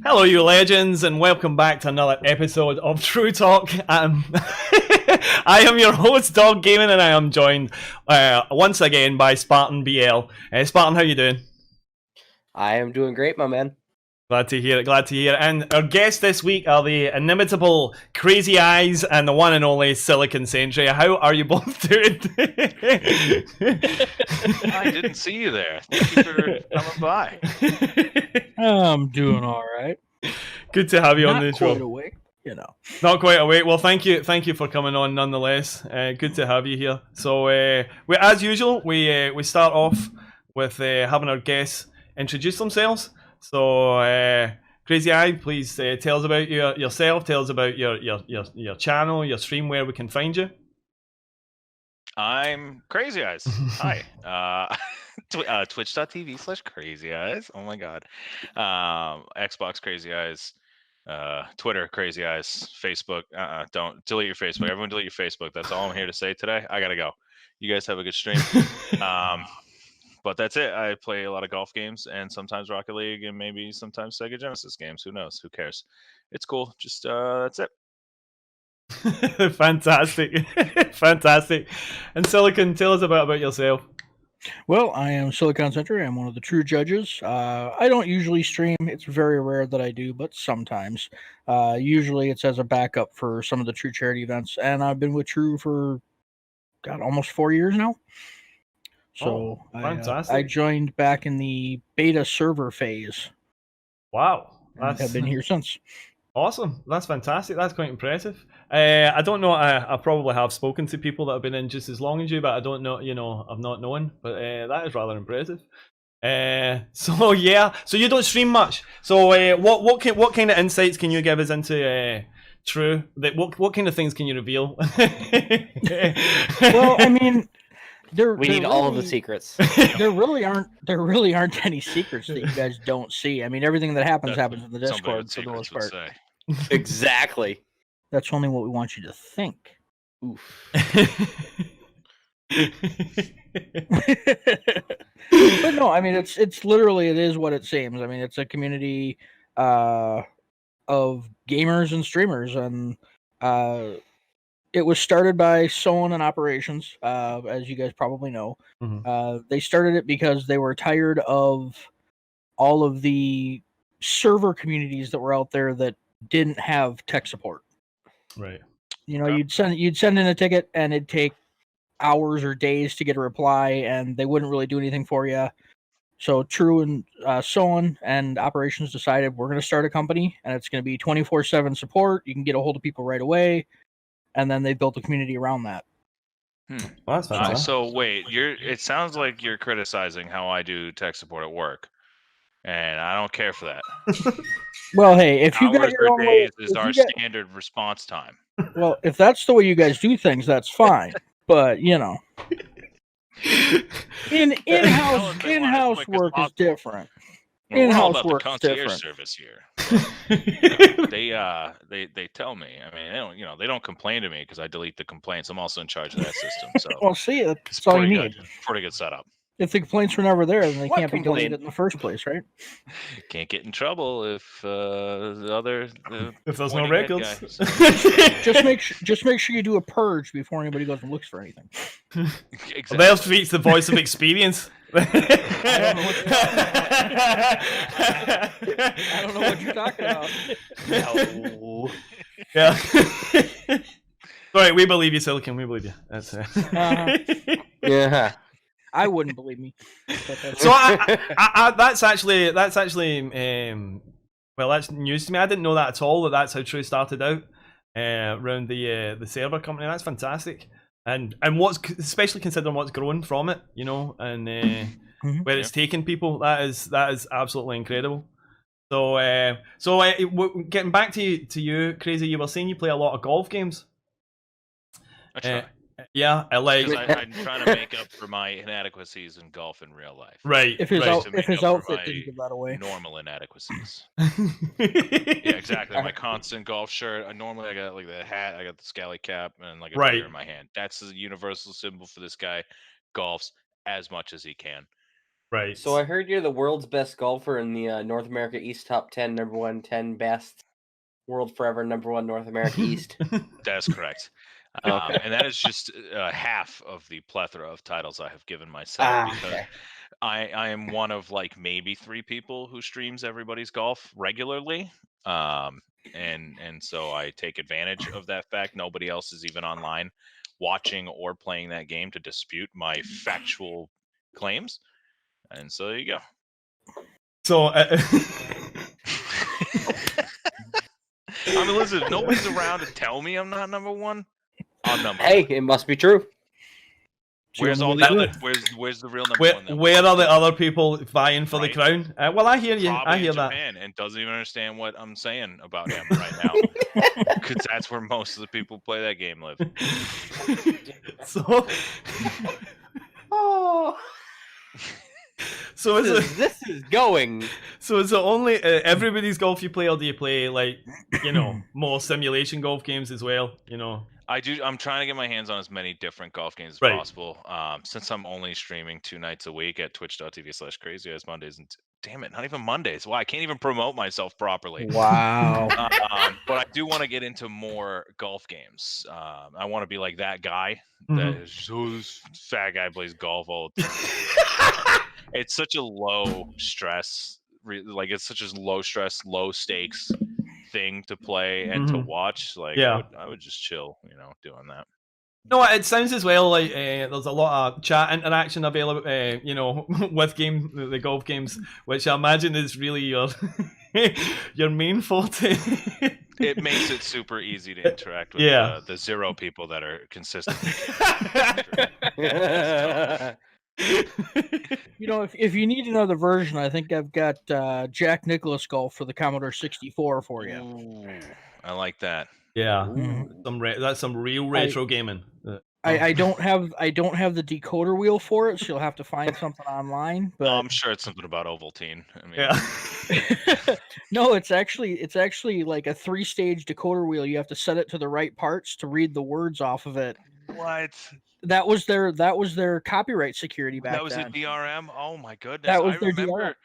Hello, you legends, and welcome back to another episode of TRUtalk. I am your host, Dogg Gaming, and I am joined once again by SpartanBL. Spartan, how you doing? I am doing great, my man. Glad to hear it, glad to hear it. And our guests this week are the inimitable CR4ZYeyes and the one and only SiliconSentry. How are you both doing? I didn't see you there. Thank you for coming by. I'm doing all right. Good to have you on the Not show. quite awake, you know. Not quite awake. Well, thank you for coming on nonetheless. Good to have you here. So, as usual, we start off with having our guests introduce themselves. So, CR4ZYeyes, please tell us about yourself. Tell us about your channel, your stream, where we can find you. I'm CR4ZYeyes. Hi. Twitch.tv/CR4ZYeyes. Oh my god. Xbox CR4ZYeyes. Twitter CR4ZYeyes. Facebook. Don't delete your Facebook. Everyone delete your Facebook. That's all I'm here to say today. I gotta go. You guys have a good stream. But that's it. I play a lot of golf games and sometimes Rocket League and maybe sometimes Sega Genesis games. Who knows? Who cares? It's cool. Just that's it. Fantastic. Fantastic. And Silicon, tell us about yourself. Well, I am SiliconSentry. I'm one of the True judges. I don't usually stream. It's very rare that I do, but sometimes. Usually it's as a backup for some of the True charity events. And I've been with True for, almost 4 years now. So fantastic. I joined back in the beta server phase. Wow. I've been here since. Awesome. That's fantastic. That's quite impressive. I don't know. I probably have spoken to people that have been in just as long as you, but I don't know. I've not known. But that is rather impressive. So yeah. So you don't stream much. So what kind of insights can you give us into True? What kind of things can you reveal? Well, I mean. We need all of the secrets. There really aren't any secrets that you guys don't see. I mean, everything that happens in the Discord for the most part. Exactly. That's only what we want you to think. Oof. But no, I mean it's literally it is what it seems. I mean, it's a community of gamers and streamers, and it was started by Someone in operations, as you guys probably know. Mm-hmm. They started it because they were tired of all of the server communities that were out there that didn't have tech support. Right. You'd send in a ticket and it'd take hours or days to get a reply, and they wouldn't really do anything for you. So True and Someone and operations decided we're going to start a company, and it's going to be 24/7 support. You can get a hold of people right away. And then they built a community around that. Well, that's fantastic. So wait, it sounds like you're criticizing how I do tech support at work, and I don't care for that. Well, hey, if you got Hours your or own days is our standard response time. Well, if that's the way you guys do things, that's fine. But in-house work is different. In-house work is different. Service here. They tell me. I mean, they don't complain to me because I delete the complaints. I'm also in charge of that system. So well, see, that's all you need. Pretty good setup. If the complaints were never there, then they can't be deleted in the first place, right? Can't get in trouble if if there's no records. just make sure you do a purge before anybody goes and looks for anything. Exactly. Well, there's the voice of experience. I don't know what you're talking about. No. Yeah. Sorry, we believe you, Silicon. We believe you. That's Yeah. I wouldn't believe me. So that's actually that's news to me. I didn't know that at all. That's how True started out around the server company. That's fantastic. And what's especially considering what's grown from it, and where it's taken people, that is absolutely incredible. So getting back to you, Crazy, you were saying you play a lot of golf games. I try. Yeah, I'm trying to make up for my inadequacies in golf in real life. Right. If his outfit didn't give that away. Normal inadequacies. Yeah, exactly. My constant golf shirt. Normally I got like the hat, I got the scally cap, and like a beer in my hand. That's the universal symbol for this guy. Golfs as much as he can. Right. So I heard you're the world's best golfer in the North America East Top 10, number 1, 10 best, world forever, number 1, North America East. That's correct. Okay. And that is just half of the plethora of titles I have given myself because Okay. I am one of like maybe 3 people who streams everybody's golf regularly. And so I take advantage of that fact. Nobody else is even online watching or playing that game to dispute my factual claims. And so there you go. So, I mean, listen, if nobody's around to tell me I'm not number 1, I'm number 1. Hey, it must be true. Where's all the other? Where's the real number 1? Then? Where are the other people vying for the Right. crown? Well, I hear you. Probably I hear in that. Japan and doesn't even understand what I'm saying about him right now, because that's where most of the people who play that game live. So, Oh, so is it? this is going. So is it only everybody's golf you play, or do you play like more simulation golf games as well? I'm trying to get my hands on as many different golf games as Right. possible. Since I'm only streaming 2 nights a week at twitch.tv/CrazyEyes Mondays and damn it, not even Mondays. Why? I can't even promote myself properly. Wow. But I do want to get into more golf games. I want to be like that guy Mhm. that is this fat guy plays golf all the time. It's such a low stress, like it's such a low stress, low stakes thing to play and to watch. Like I would just chill, doing that. No, it sounds as well like there's a lot of chat interaction available, with the golf games, which I imagine is really your your main forte. It makes it super easy to interact with the 0 people that are consistent. If you need another version, I think I've got Jack Nicklaus Golf for the Commodore 64 for you. Ooh, I like that. Yeah, Mhm. that's some real retro gaming. I don't have the decoder wheel for it, so you'll have to find something online. But I'm sure it's something about Ovaltine. I mean, Yeah. no, it's actually like a 3-stage decoder wheel. You have to set it to the right parts to read the words off of it. what? That was their copyright security back That was then. a DRM. Oh my goodness! That was I their remember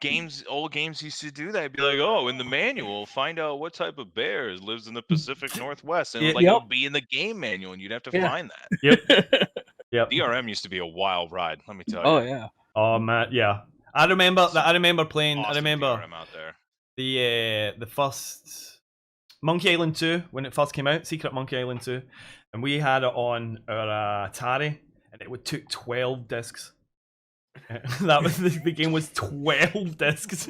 DRM. old games used to do that. It'd be like, oh, in the manual, find out what type of bear lives in the Pacific Northwest, and it would be in the game manual, and you'd have to find that. Yep. DRM used to be a wild ride. Let me tell you. Oh yeah. Oh man, yeah. I remember playing. Awesome I remember DRM out there. the first Monkey Island 2 when it first came out, Secret Monkey Island 2, and we had it on our Atari, and it took 12 discs. That was the game was 12 discs.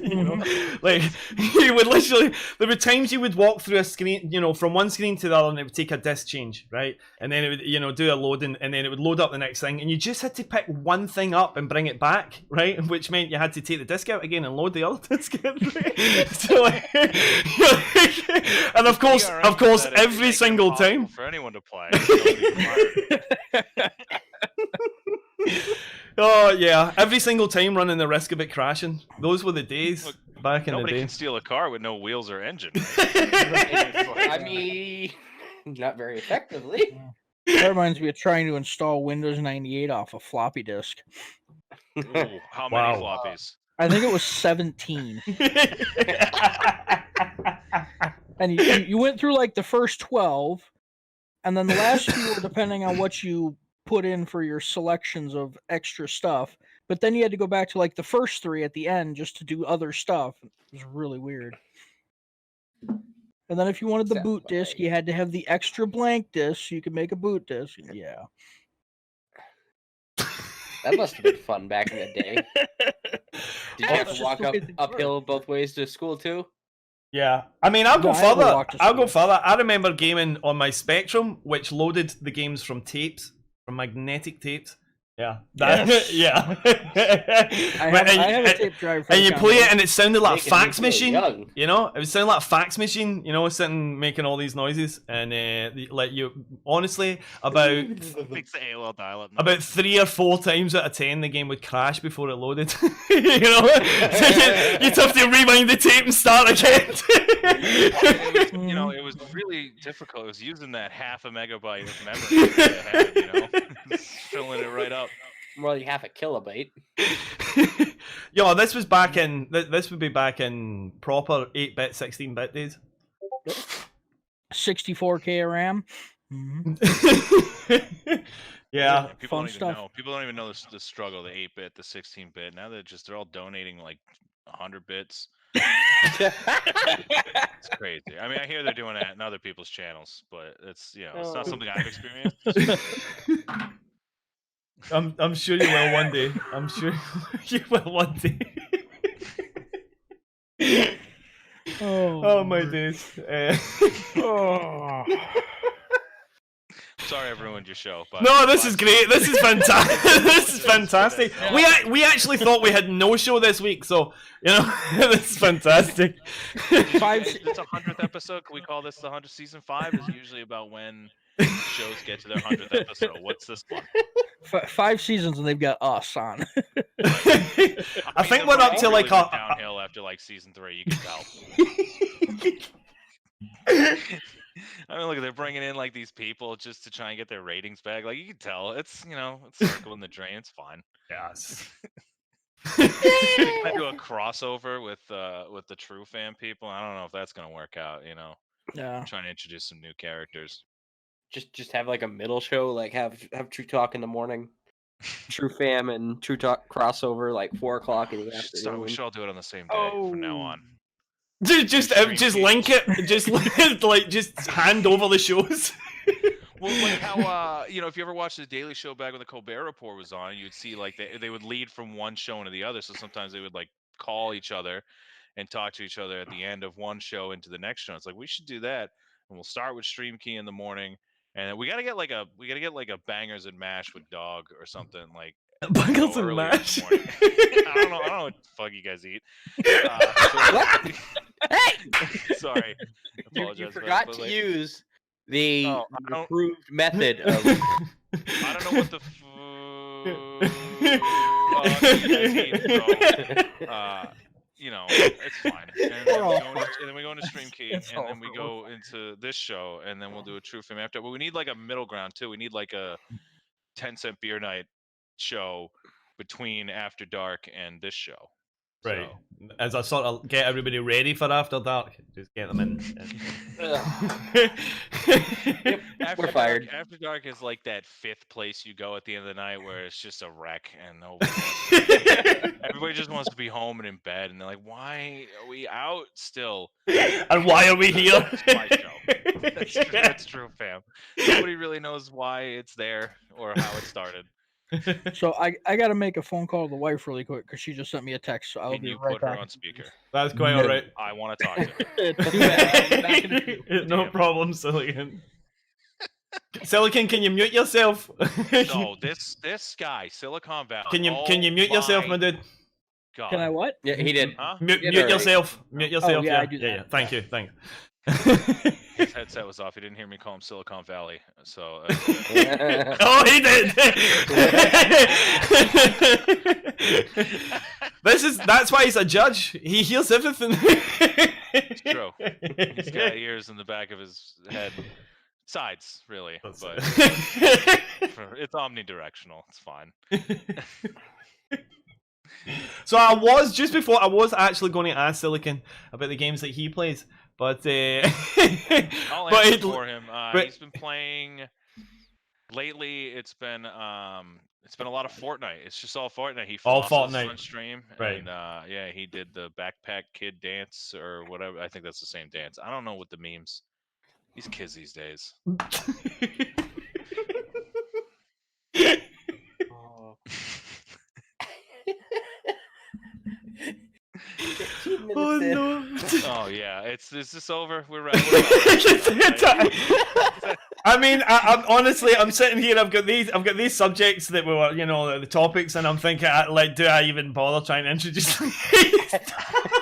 Like you would literally, there were times you would walk through a screen, from one screen to the other, and it would take a disc change, right? And then it would, do a loading, and then it would load up the next thing, and you just had to pick one thing up and bring it back, right? Which meant you had to take the disc out again and load the other disc in. Right? So, and of course, every single time for anyone to play. Oh yeah, every single time running the risk of it crashing. Those were the days back in the day. Nobody can steal a car with no wheels or engine. I mean, not very effectively. That reminds me of trying to install Windows 98 off a floppy disk. Ooh, how many floppies? I think it was 17. And you went through like the first 12, and then the last few were depending on what you put in for your selections of extra stuff. But then you had to go back to like the first 3 at the end just to do other stuff. It was really weird. And then if you wanted the boot disk, you had to have the extra blank disk so you could make a boot disk. Yeah. That must have been fun back in the day. Did you have to walk uphill both ways to school too? Yeah, I mean, I'll go further. I remember gaming on my Spectrum, which loaded the games from tapes, from magnetic tapes. Yeah, yeah. I have a tape drive. And you play it, and it sounded like a fax machine. Young. It would sound like a fax machine. Sitting making all these noises, and honestly, about 3 or 4 times out of 10, the game would crash before it loaded. You'd have to rewind the tape and start again. It was really difficult. It was using that 0.5 megabyte of memory that I had, filling it right up. More like half a kilobyte. Yo, this was back in. This would be back in proper 8-bit, 16-bit days. 64K of RAM. Yeah. People Fun don't even stuff. know. People don't even know the struggle, the 8-bit, the 16-bit. Now they're all donating like 100 bits. It's crazy. I mean, I hear they're doing that in other people's channels, but it's it's not something I've experienced. I'm sure you will one day. I'm sure you will one day. Oh my days. Oh. Sorry, I ruined your show. But No, this is great. This is fantastic. This is fantastic. We actually thought we had no show this week, so this is fantastic. It's a 100th episode. Can we call this the 100th? Season 5 is usually about when shows get to their 100th episode. What's this one? 5 seasons and they've got us on. I think we're up to really like went downhill after like season 3. You can tell. I mean, look, they're bringing in like these people just to try and get their ratings back. Like you can tell, it's it's circling the drain. It's fine. Yes. I do a crossover with the TRUfam people. I don't know if that's gonna work out. Yeah. I'm trying to introduce some new characters. Just have like a middle show, like have TRUtalk in the morning, TRUfam and TRUtalk crossover like 4 o'clock in the afternoon. We should all do it on the same day from now on. Just link it. Just hand over the shows. Well, like how if you ever watched the Daily Show back when the Colbert Report was on, you'd see like they would lead from one show into the other. So sometimes they would like call each other and talk to each other at the end of one show into the next show. It's like we should do that, and we'll start with Stream Key in the morning, and we gotta get like a bangers and mash with Dogg or something like. Bangers and mash. I don't know what the fuck you guys eat. What? Hey! Sorry, You forgot to use the don't- approved method of. I don't know what the you guys eat, so, it's fine. And then we go into Stream Key, and then we go into this show, and then we'll do a TRUfam after. But we need like a middle ground too. We need like a 10-cent beer night show between After Dark and this show. Right. So. As I sort of get everybody ready for After Dark, just get them in. After We're fired. After Dark is like that 5th place you go at the end of the night where it's just a wreck and everybody just wants to be home and in bed, and they're like, "Why are we out still? And why are we here?" It's my show. That's true, fam. Nobody really knows why it's there or how it started. So I got to make a phone call to the wife really quick because she just sent me a text. So I'll Can be you right put back. her on speaker? That's quite alright. I want to talk to her. Too bad. I'm back in a few. No problem, Silicon. Silicon, can you mute yourself? No, this guy, Silicon Valley. Can you mute yourself, my dude? God. Can I what? Yeah, he did. Huh? Mute Yeah, alright. yourself. Mute yourself. yeah, yeah, I do yeah, that. Thank you. Thank you. His headset was off. He didn't hear me call him Silicon Valley. So. Oh, he did. That's why he's a judge. He hears everything. It's true. He's got ears in the back of his head, sides really, but it's omnidirectional. It's fine. So I was actually going to ask Silicon about the games that he plays, but I'll answer for him. He's been playing lately. It's been a lot of Fortnite. It's just all Fortnite. He All flosses Fortnite. on stream, Right. and he did the backpack kid dance or whatever. I think that's the same dance. I don't know what the memes. These kids these days. Oh. Oh no! Oh yeah, is this over? We're right. I mean, I'm honestly, I'm sitting here. I've got these subjects that were, the topics, and I'm thinking, do I even bother trying to introduce?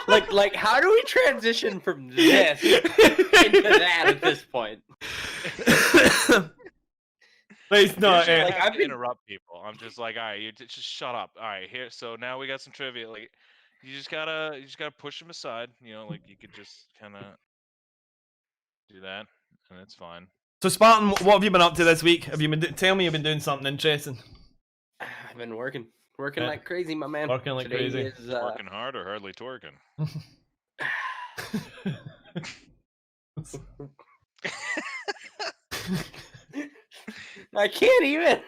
like, how do we transition from this into that at this point? It's not. Usually, like, I I've been- interrupt people. I'm just like, all right, you just shut up. All right, here. So now we got some trivia. Like, you just gotta push them aside. Like you could just kind of do that, and it's fine. So Spartan, what have you been up to this week? Tell me you've been doing something interesting. I've been working like crazy, my man. Working like Today crazy. is, Working hard or hardly twerking? I can't even.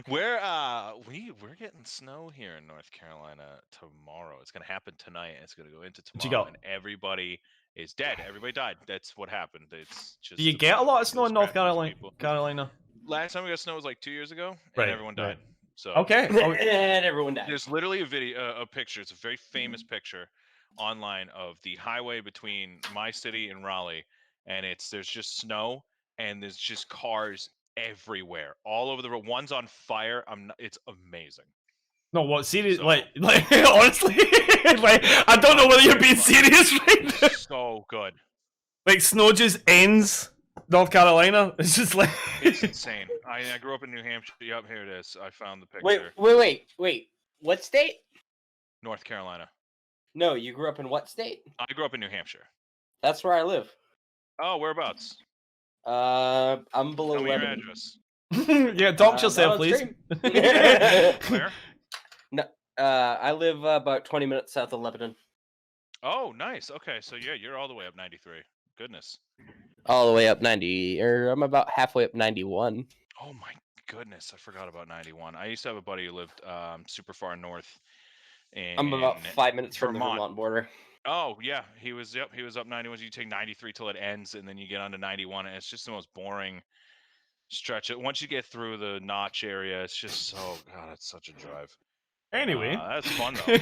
We're getting snow here in North Carolina tomorrow. It's gonna happen tonight. And it's gonna go into What you tomorrow, got? and everybody is dead. Everybody died. That's what happened. It's just. Do you get a lot of snow in North Carolina? Carolina? Last time we got snow was like 2 years ago, and Right, everyone right. died. So Okay. And everyone died. there's literally a video, a picture. It's a very famous picture online of the highway between my city and Raleigh, and there's just snow and there's just cars everywhere, all over the road. One's on fire. It's amazing. No, what serious? So- Like honestly, like I don't know whether you're being serious right now. So good. Like snow just ends North Carolina. It's just like It's insane. I grew up in New Hampshire. Yep, here it is. I found the picture. Wait. What state? North Carolina. No, you grew up in what state? I grew up in New Hampshire. That's where I live. Oh, whereabouts? I'm below Tell me your Lebanon. address. yeah, dox yourself, not on please. stream. Where? No, I live about 20 minutes south of Lebanon. Oh, nice. Okay, so yeah, you're all the way up 93. Goodness. All the way up 90, or I'm about halfway up 91. Oh my goodness, I forgot about 91. I used to have a buddy who lived super far north. I'm about 5 minutes from the Vermont. Vermont border. Oh yeah, he was up 91. You take 93 till it ends, and then you get onto 91, and it's just the most boring stretch. Once you get through the Notch area, it's just God, it's such a drive. Anyway, that's fun though.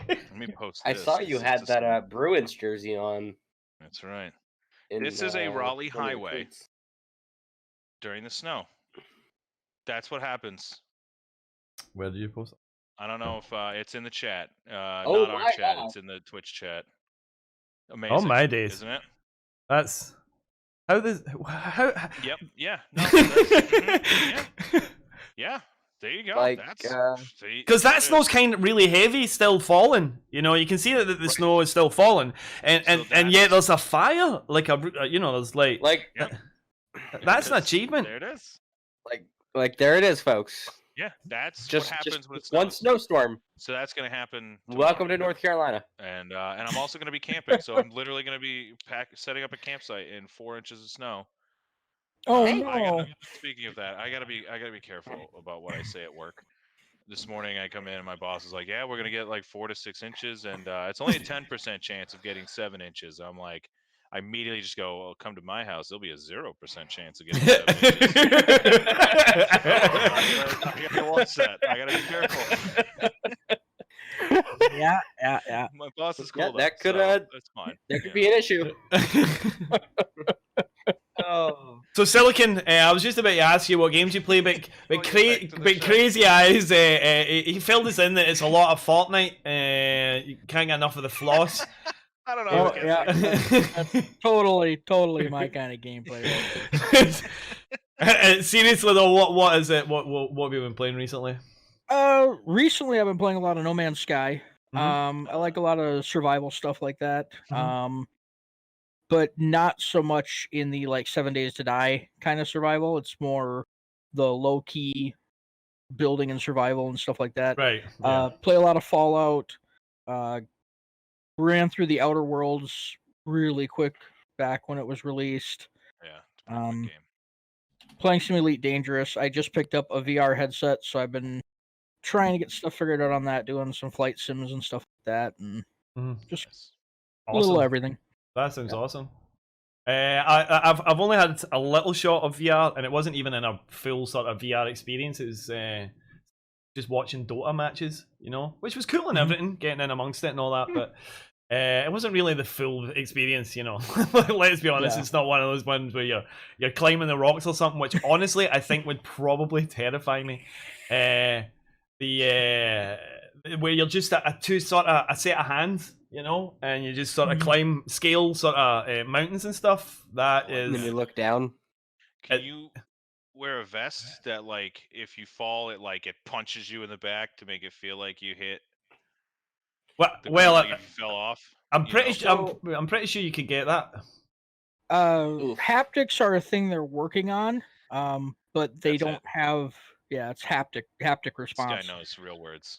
Let me post I this. saw you had It's that Bruins jersey on. That's right. In, This is a Raleigh one of your highway tweets. during the snow. That's what happens. where did you post it? I don't know if it's in the chat. Oh Not our my chat. God. It's in the Twitch chat. Amazing. Oh my days. Isn't it? That's how this how. Yep. Yeah. No, yeah. Yeah. There you go. Like, Because that snow's kind of really heavy, still falling. You know, you can see that the snow is still falling, and yet there's a fire, like there's like Yep. that's an achievement. There it is. like there it is, folks. Yeah, that's Just what happens when it one snows. snowstorm. So that's gonna happen. Welcome to tomorrow. North Carolina. And I'm also gonna be camping, so I'm literally gonna be setting up a campsite in 4 inches of snow. Oh Hey. no! Speaking of that, I gotta be careful about what I say at work. This morning I come in and my boss is like, "Yeah, we're gonna get like 4 to 6 inches, and it's only a 10% chance of getting 7 inches." I'm like, I immediately just go, "Well, come to my house. There'll be a 0% chance of getting 7 inches." I gotta watch that. I gotta be careful. Yeah. My boss is Yeah, cool. that though, could, so that's fine. There could Yeah. be an issue. Oh. So Silicon, I was just about to ask you what games you play, but Crazy Eyes, he filled us in that it's a lot of Fortnite. You can't get enough of the floss. I don't know. Oh, if it yeah. gets That's totally my kind of gameplay. Seriously though, what is it? What have you been playing recently? Recently I've been playing a lot of No Man's Sky. Mhm. I like a lot of survival stuff like that. Mhm. But not so much in the like 7 Days to Die kind of survival. It's more the low key building and survival and stuff like that. Right. Yeah. Play a lot of Fallout. Ran through the Outer Worlds really quick back when it was released. Yeah. It's a pretty quick game. Playing some Elite Dangerous. I just picked up a VR headset, so I've been trying to get stuff figured out on that, doing some flight sims and stuff like that, and just Nice. a little Awesome. everything. That sounds awesome. I've only had a little shot of VR, and it wasn't even in a full sort of VR experience. It was just watching Dota matches, which was cool and everything, getting in amongst it and all that, but it wasn't really the full experience, Let's be honest, it's not one of those ones where you're climbing the rocks or something, which honestly I think would probably terrify me. Where you're just a set of hands, and you just sort of climb, scale sort of mountains and stuff. That And then is. you look down. Can you wear a vest that, like, if you fall, it punches you in the back to make it feel like you hit? Well, like if you fell off. I'm pretty sure you could get that. Haptics are a thing they're working on, but they don't have Yeah, it's haptic This response. guy knows real words.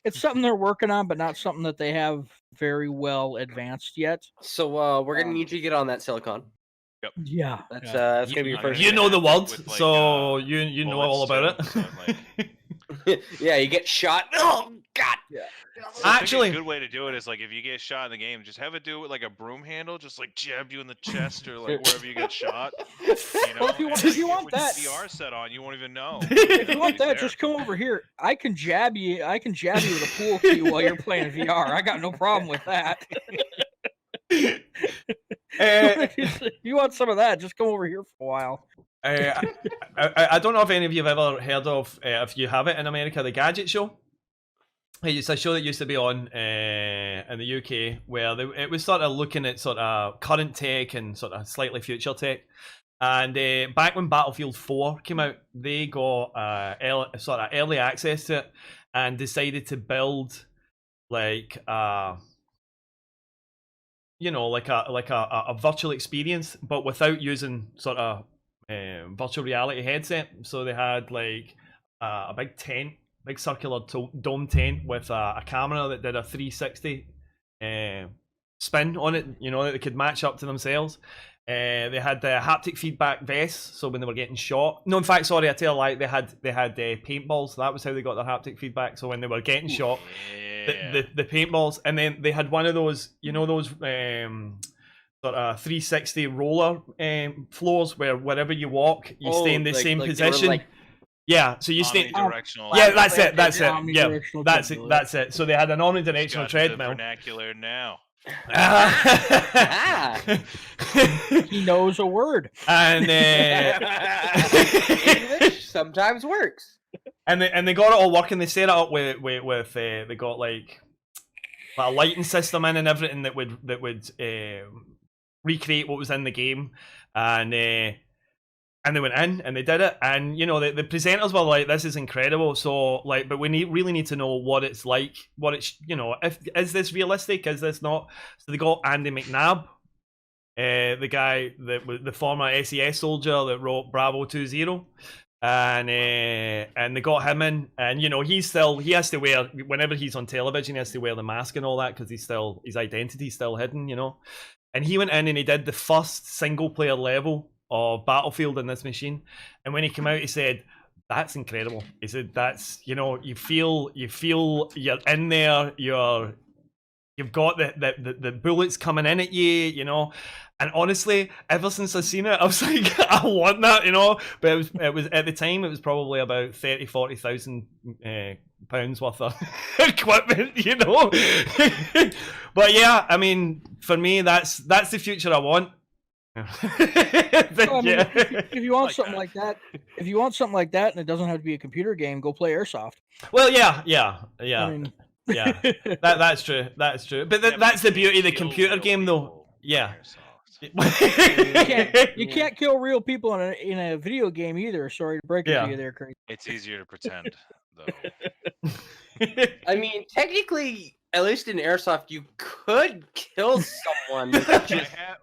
It's something they're working on, but not something that they have very well advanced yet. So we're gonna need you to get on that Silicon. Yeah, That's gonna be your first. You know the With, word, like, so you know all about bullets, too, it. so, like, Yeah, you get shot. Oh God. Yeah. Actually, a good way to do it is like if you get shot in the game, just have it do it with like a broom handle, just like jab you in the chest or like wherever you get shot. You know, Well, if you want with that, CR set on, you won't even know. if you want that, just come over here. I can jab you. I can jab you with a pool cue while you're playing VR. I got no problem with that. If you want some of that, just come over here for a while. I don't know if any of you have ever heard of, if you have it in America, the Gadget Show. It's a show that used to be on in the UK where it was sort of looking at sort of current tech and sort of slightly future tech. And back when Battlefield 4 came out, they got sort of early access to it and decided to build like you know, like a virtual experience, but without using sort of virtual reality headset. So they had like a big tent, big circular dome tent with a camera that did a 360 spin on it, you know, that they could match up to themselves. They had haptic feedback vests, so when they were getting shot. No, in fact, sorry, I tell a lie. They had paintballs. That was how they got their haptic feedback. So when they were getting shot, the paintballs, and then they had one of those, you know, those sort of 360 roller floors where wherever you walk, you stay in the same position. Yeah, so you stay. Yeah, that's it. That's it. Yeah, that's it. That's it. So they had an omnidirectional treadmill. Vernacular now. He knows a word, and English sometimes works. And they got it all working. They set it up with they got like a lighting system in and everything that would recreate what was in the game, and they went in and they did it, and you know the presenters were like, "This is incredible." So like, but we really need to know what it's like, what it's, you know, is this realistic? Is this not? So they got Andy McNabb, the guy that was the former SES soldier that wrote Bravo 20, and they got him in, and you know he has to wear, whenever he's on television, he has to wear the mask and all that because his identity's still hidden, you know. And he went in and he did the first single player level of Battlefield in this machine, and when he came out he said, "That's incredible." He said, "That's, you know, you feel you're in there, you've got the bullets coming in at you, you know." And honestly, ever since I seen it, I was like, I want that, you know. But it was at the time, it was probably about 30,000-40,000 pounds worth of equipment, you know. But yeah, I mean, for me, that's the future I want. If you want something like that, and it doesn't have to be a computer game, go play Airsoft. Well, yeah. I mean, Yeah, that's true. That's true. But that's the beauty of the computer game, though. Yeah. You can't kill real people in a video game either. Sorry to break it to you there, Craig. It's easier to pretend, though. I mean, technically, at least in Airsoft, you could kill someone.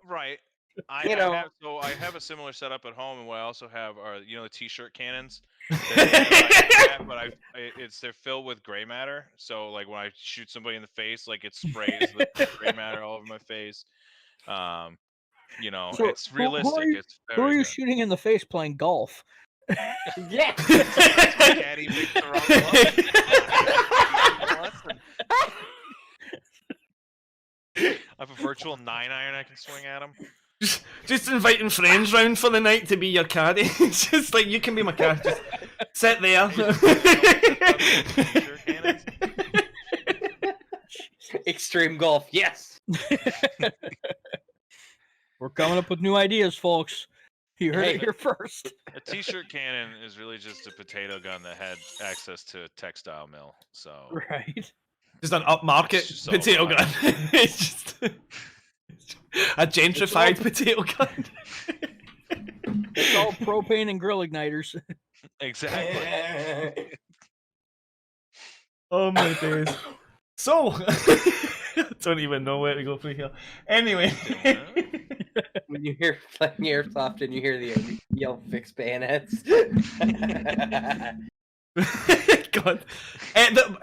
Right. I have a similar setup at home, and what I also have are, you know, the t-shirt cannons. But they're filled with gray matter. So like when I shoot somebody in the face, like it sprays the gray matter all over my face. You know, so it's realistic. Who are you shooting in the face playing golf? Yeah. Caddy makes the wrong I have a virtual 9-iron I can swing at him. Just inviting friends round for the night to be your caddy. It's just like, you can be my caddy. Just sit there. Extreme golf, yes. We're coming up with new ideas, folks. You heard it here first. A t-shirt cannon is really just a potato gun that had access to a textile mill. So right. Just an upmarket potato gun. It's just a gentrified potato gun. It's all propane and grill igniters. Exactly. Oh my days. So, I don't even know where to go from here. Anyway. When you hear playing airsoft and you hear the yell "fix bayonets." God.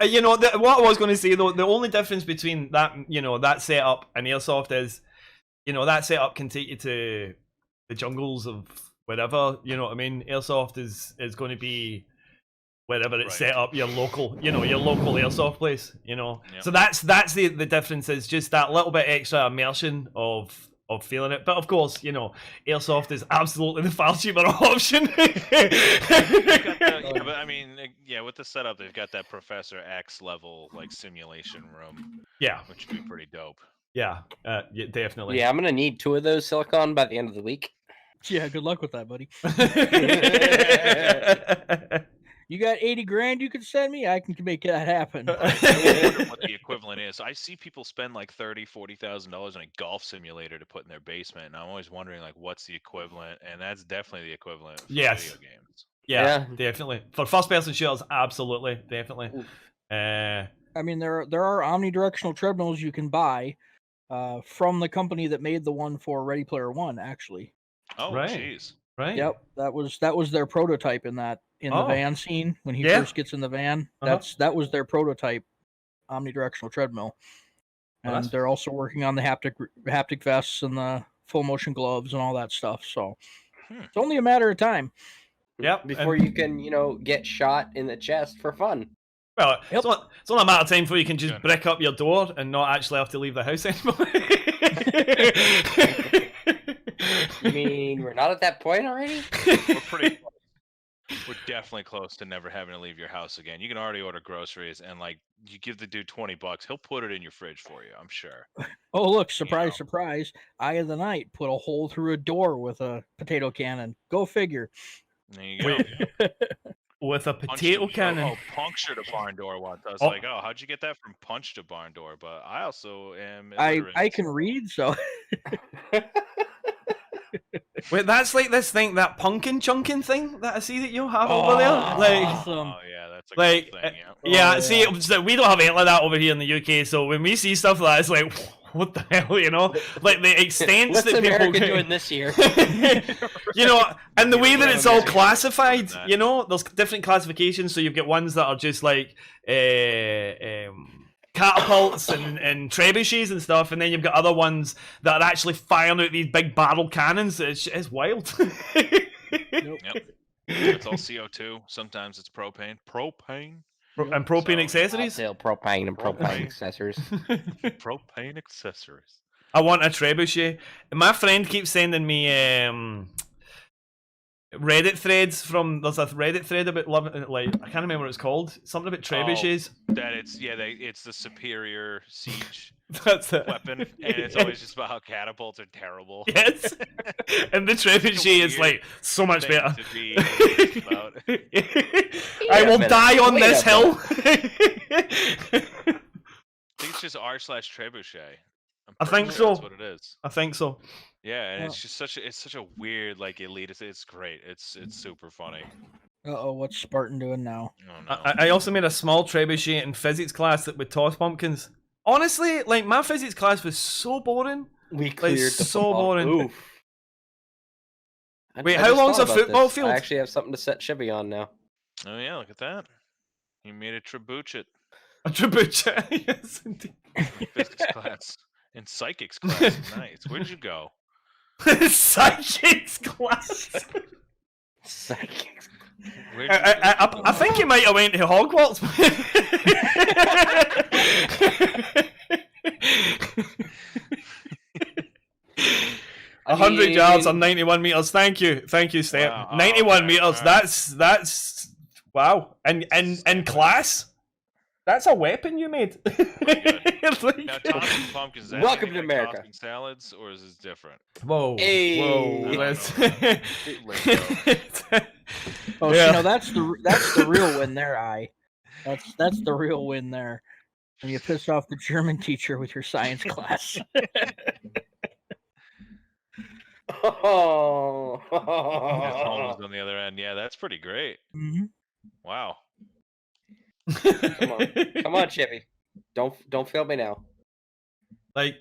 You know, what I was going to say though, the only difference between that, you know, that setup and airsoft is, you know, that setup can take you to the jungles of wherever. You know what I mean? Airsoft is going to be wherever it's set up, your local airsoft place. You know, so that's the difference. Is just that little bit extra immersion of feeling it. But of course, you know, airsoft is absolutely the far cheaper option. Yeah, but I mean, yeah, with the setup, they've got that Professor X level like simulation room. Yeah, which would be pretty dope. Yeah, yeah, definitely. Yeah, I'm gonna need 2 of those Silicon by the end of the week. Yeah, good luck with that, buddy. You got 80 grand you could send me? I can make that happen. I wonder what the equivalent is. I see people spend like $30,000-$40,000 on a golf simulator to put in their basement, and I'm always wondering like what's the equivalent, and that's definitely the equivalent for video games. Yeah, definitely. For first-person shooters, absolutely, definitely. I mean, there are omnidirectional treadmills you can buy from the company that made the one for Ready Player One, actually. Oh, jeez. Right. Yep, that was their prototype in the van scene when he first gets in the van. That was their prototype omnidirectional treadmill. And they're also working on the haptic vests and the full motion gloves and all that stuff. So it's only a matter of time. Yep. Before you can, you know, get shot in the chest for fun. Well, it's only a matter of time before you can just brick up your door and not actually have to leave the house anymore. You mean we're not at that point already? We're pretty close. We're definitely close to never having to leave your house again. You can already order groceries, and like you give the dude $20, he'll put it in your fridge for you. I'm sure. Oh, look! Surprise, surprise! Eye of the night. Put a hole through a door with a potato cannon. Go figure. There you go. With a potato cannon. Oh, punctured a barn door once. I was like, oh, how'd you get that from punched a barn door? But I also am illiterate. I can read, so. Wait, that's like this thing, that pumpkin chunking thing that I see that you have over there. Like, oh yeah, that's a good thing. Yeah. See, so we don't have anything like that over here in the UK. So when we see stuff like that, it's like, what the hell, you know? Like the extents What's that America people doing this year? You know, and the way that it's all classified, you know, there's different classifications. So you've got ones that are just like catapults and trebuchets and stuff, and then you've got other ones that are actually firing out these big barrel cannons. It's wild. Yep. It's all CO2. Sometimes it's propane. And propane accessories? Sale propane and propane accessories. Propane accessories. I want a trebuchet. My friend keeps sending me Reddit threads from. There's a Reddit thread about like I can't remember what it's called. Something about trebuchets. That it's the superior siege That's it. weapon, and it's always just about how catapults are terrible. Yes, and the trebuchet is like so much better. I will die on this hill. I think it's just r/trebuchet. I think so. That's what it is. I think so. Yeah, and it's just such a weird like elitist. It's great. It's super funny. What's Spartan doing now? Oh, no. I also made a small trebuchet in physics class that would toss pumpkins. Honestly, like my physics class was so boring. We cleared the so football. boring. Oof. Wait, I how just long's thought a about football this. field? I actually have something to set Chevy on now. Oh yeah, look at that. You made a trebuchet. A trebuchet, yes indeed. Physics class. In psychics class. Nice. Where'd you go? Psychics class. Psychics. I think you might have went to Hogwarts. 100 yards on 91 meters. Thank you, Steph. Wow. 91 meters. Right. That's wow. And class. That's a weapon you made. Now, tossing pumpkins. Is that Welcome to like America. tossing salads, or is this different? Whoa. Hey. Whoa. Let's Oh, Yeah. you know, that's the real win there, That's the real win there. When you piss off the German teacher with your science class. Oh. Holmes on the other end. Yeah, that's pretty great. Mm-hmm. Wow. Come on, Chevy. Don't fail me now. Like,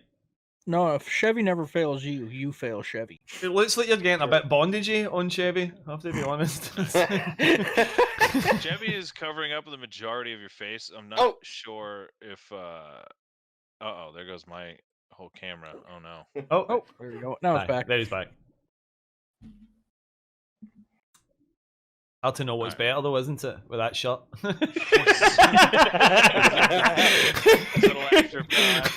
No, if Chevy never fails you, you fail Chevy. It looks like you're getting a bit bondagey on Chevy, I have to be honest. Chevy is covering up the majority of your face. I'm not sure if uh-oh, there goes my whole camera. Oh no. Oh, there we go. Now it's back. There he's back. Hard to know what's better though, isn't it? With that shot. Little extra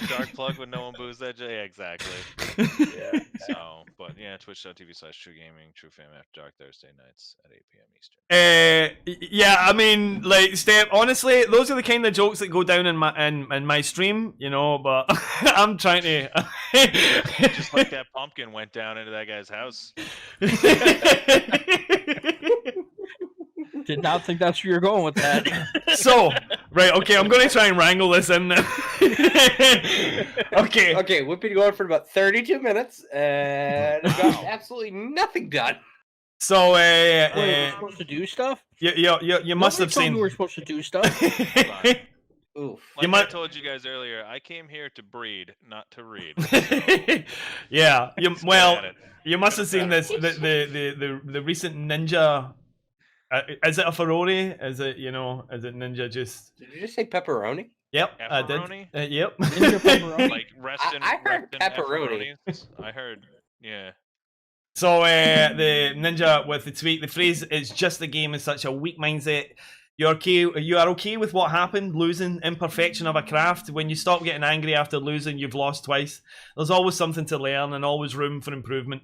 dark plug when no one boos that. Yeah, exactly. Yeah. So, but yeah, twitch.tv/TRUgaming, TRUfam after dark Thursday nights at 8 p.m. Eastern. Yeah, I mean, like, Steph, honestly, those are the kind of jokes that go down in my stream, you know. But I'm trying to. Just like that pumpkin went down into that guy's house. Did not think that's where you're going with that. So, right, okay, I'm going to try and wrangle this in then. Okay. Okay, we've been going for about 32 minutes, and I've got absolutely nothing done. So, we're supposed to do stuff? You must have seen. We're supposed to do stuff. Oof. Like I told you guys earlier, I came here to breed, not to read. So. Yeah, you must have seen this the recent Ninja. Is it a Ferrari? Is it Ninja just? Did you just say pepperoni? Yep, pepperoni? I did. Yep. Ninja pepperoni. Like I heard pepperoni. I heard, yeah. So the Ninja with the tweet, the phrase "It's just a game" is such a weak mindset. You are okay with what happened, losing, imperfection of a craft. When you stop getting angry after losing, you've lost twice. There's always something to learn and always room for improvement.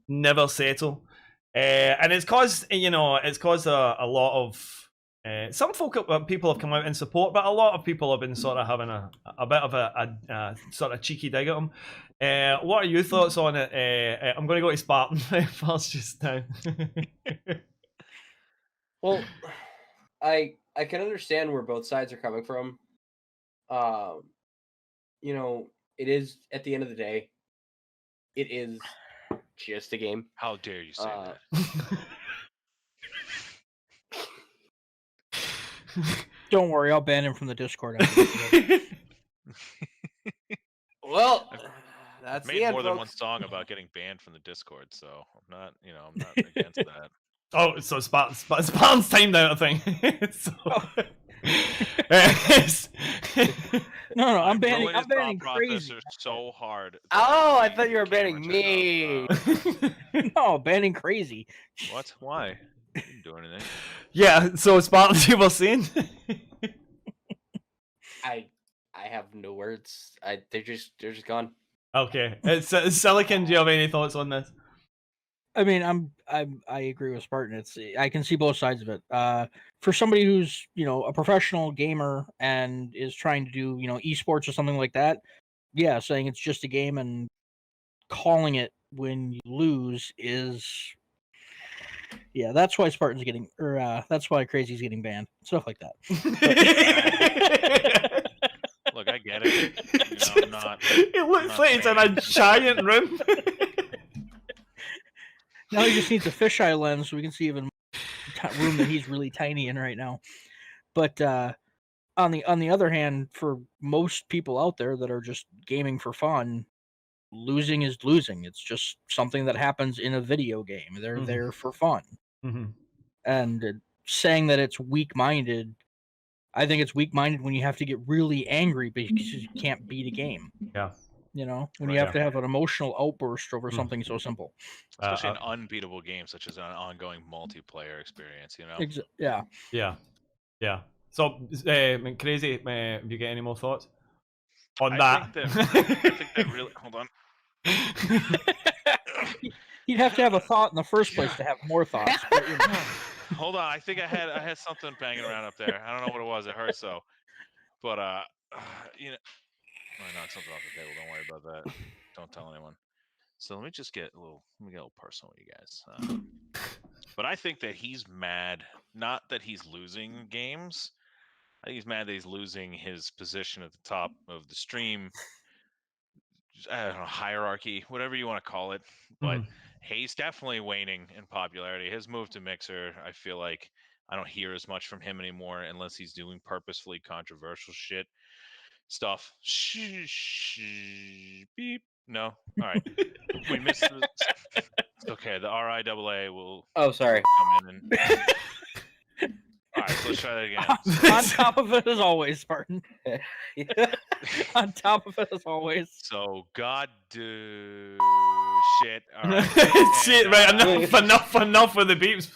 Never settle. And it's caused a lot of some people have come out in support, but a lot of people have been sort of having a bit of a sort of cheeky dig at him. What are your thoughts on it? I'm going to go to Spartan first just now. Well, I can understand where both sides are coming from. It is, at the end of the day, it is just a game. How dare you say that? Don't worry, I'll ban him from the Discord. Well, that's made more than one song about getting banned from the Discord, so I'm not against that. Oh, so Spartan's timed out, I think. No, I'm banning crazy. So hard. Oh, I thought you were banning me. No, banning crazy. What? Why? I didn't do anything. Yeah, so Spartans, you were saying? I have no words. They're just gone. Okay, Silicon, do you have any thoughts on this? I mean, I agree with Spartan. I can see both sides of it. For somebody who's a professional gamer and is trying to do esports or something like that, yeah, saying it's just a game and calling it when you lose is, yeah, that's why Spartan's getting, or that's why Crazy's getting banned, stuff like that. Look, I get it. It looks like it's in a giant room. Now he just needs a fisheye lens so we can see even room that he's really tiny in right now. But on the other hand, for most people out there that are just gaming for fun, losing is losing. It's just something that happens in a video game. They're there for fun. Mm-hmm. And saying that it's weak-minded, I think it's weak-minded when you have to get really angry because you can't beat a game. Yeah. When you have to have an emotional outburst over something so simple. Especially an unbeatable game such as an ongoing multiplayer experience, Yeah. So, Crazy, have you got any more thoughts on I think that really... Hold on. You'd have to have a thought in the first place to have more thoughts. But, Hold on, I think I had something banging around up there. I don't know what it was. It hurt so. But I knocked something off the table. Don't worry about that. Don't tell anyone. So let me get a little personal with you guys. But I think that he's mad, not that he's losing games. I think he's mad that he's losing his position at the top of the stream. I don't know, hierarchy, whatever you want to call it. But he's definitely waning in popularity. His move to Mixer, I feel like I don't hear as much from him anymore unless he's doing purposefully controversial stuff. Beep. No. All right. We missed. It's okay. The RIAA will Oh, sorry. come in and. All right, so let's try that again. On top of it as always, Spartan. On top of it as always. So God do shit. All right. Shit, And, right, enough with the beeps.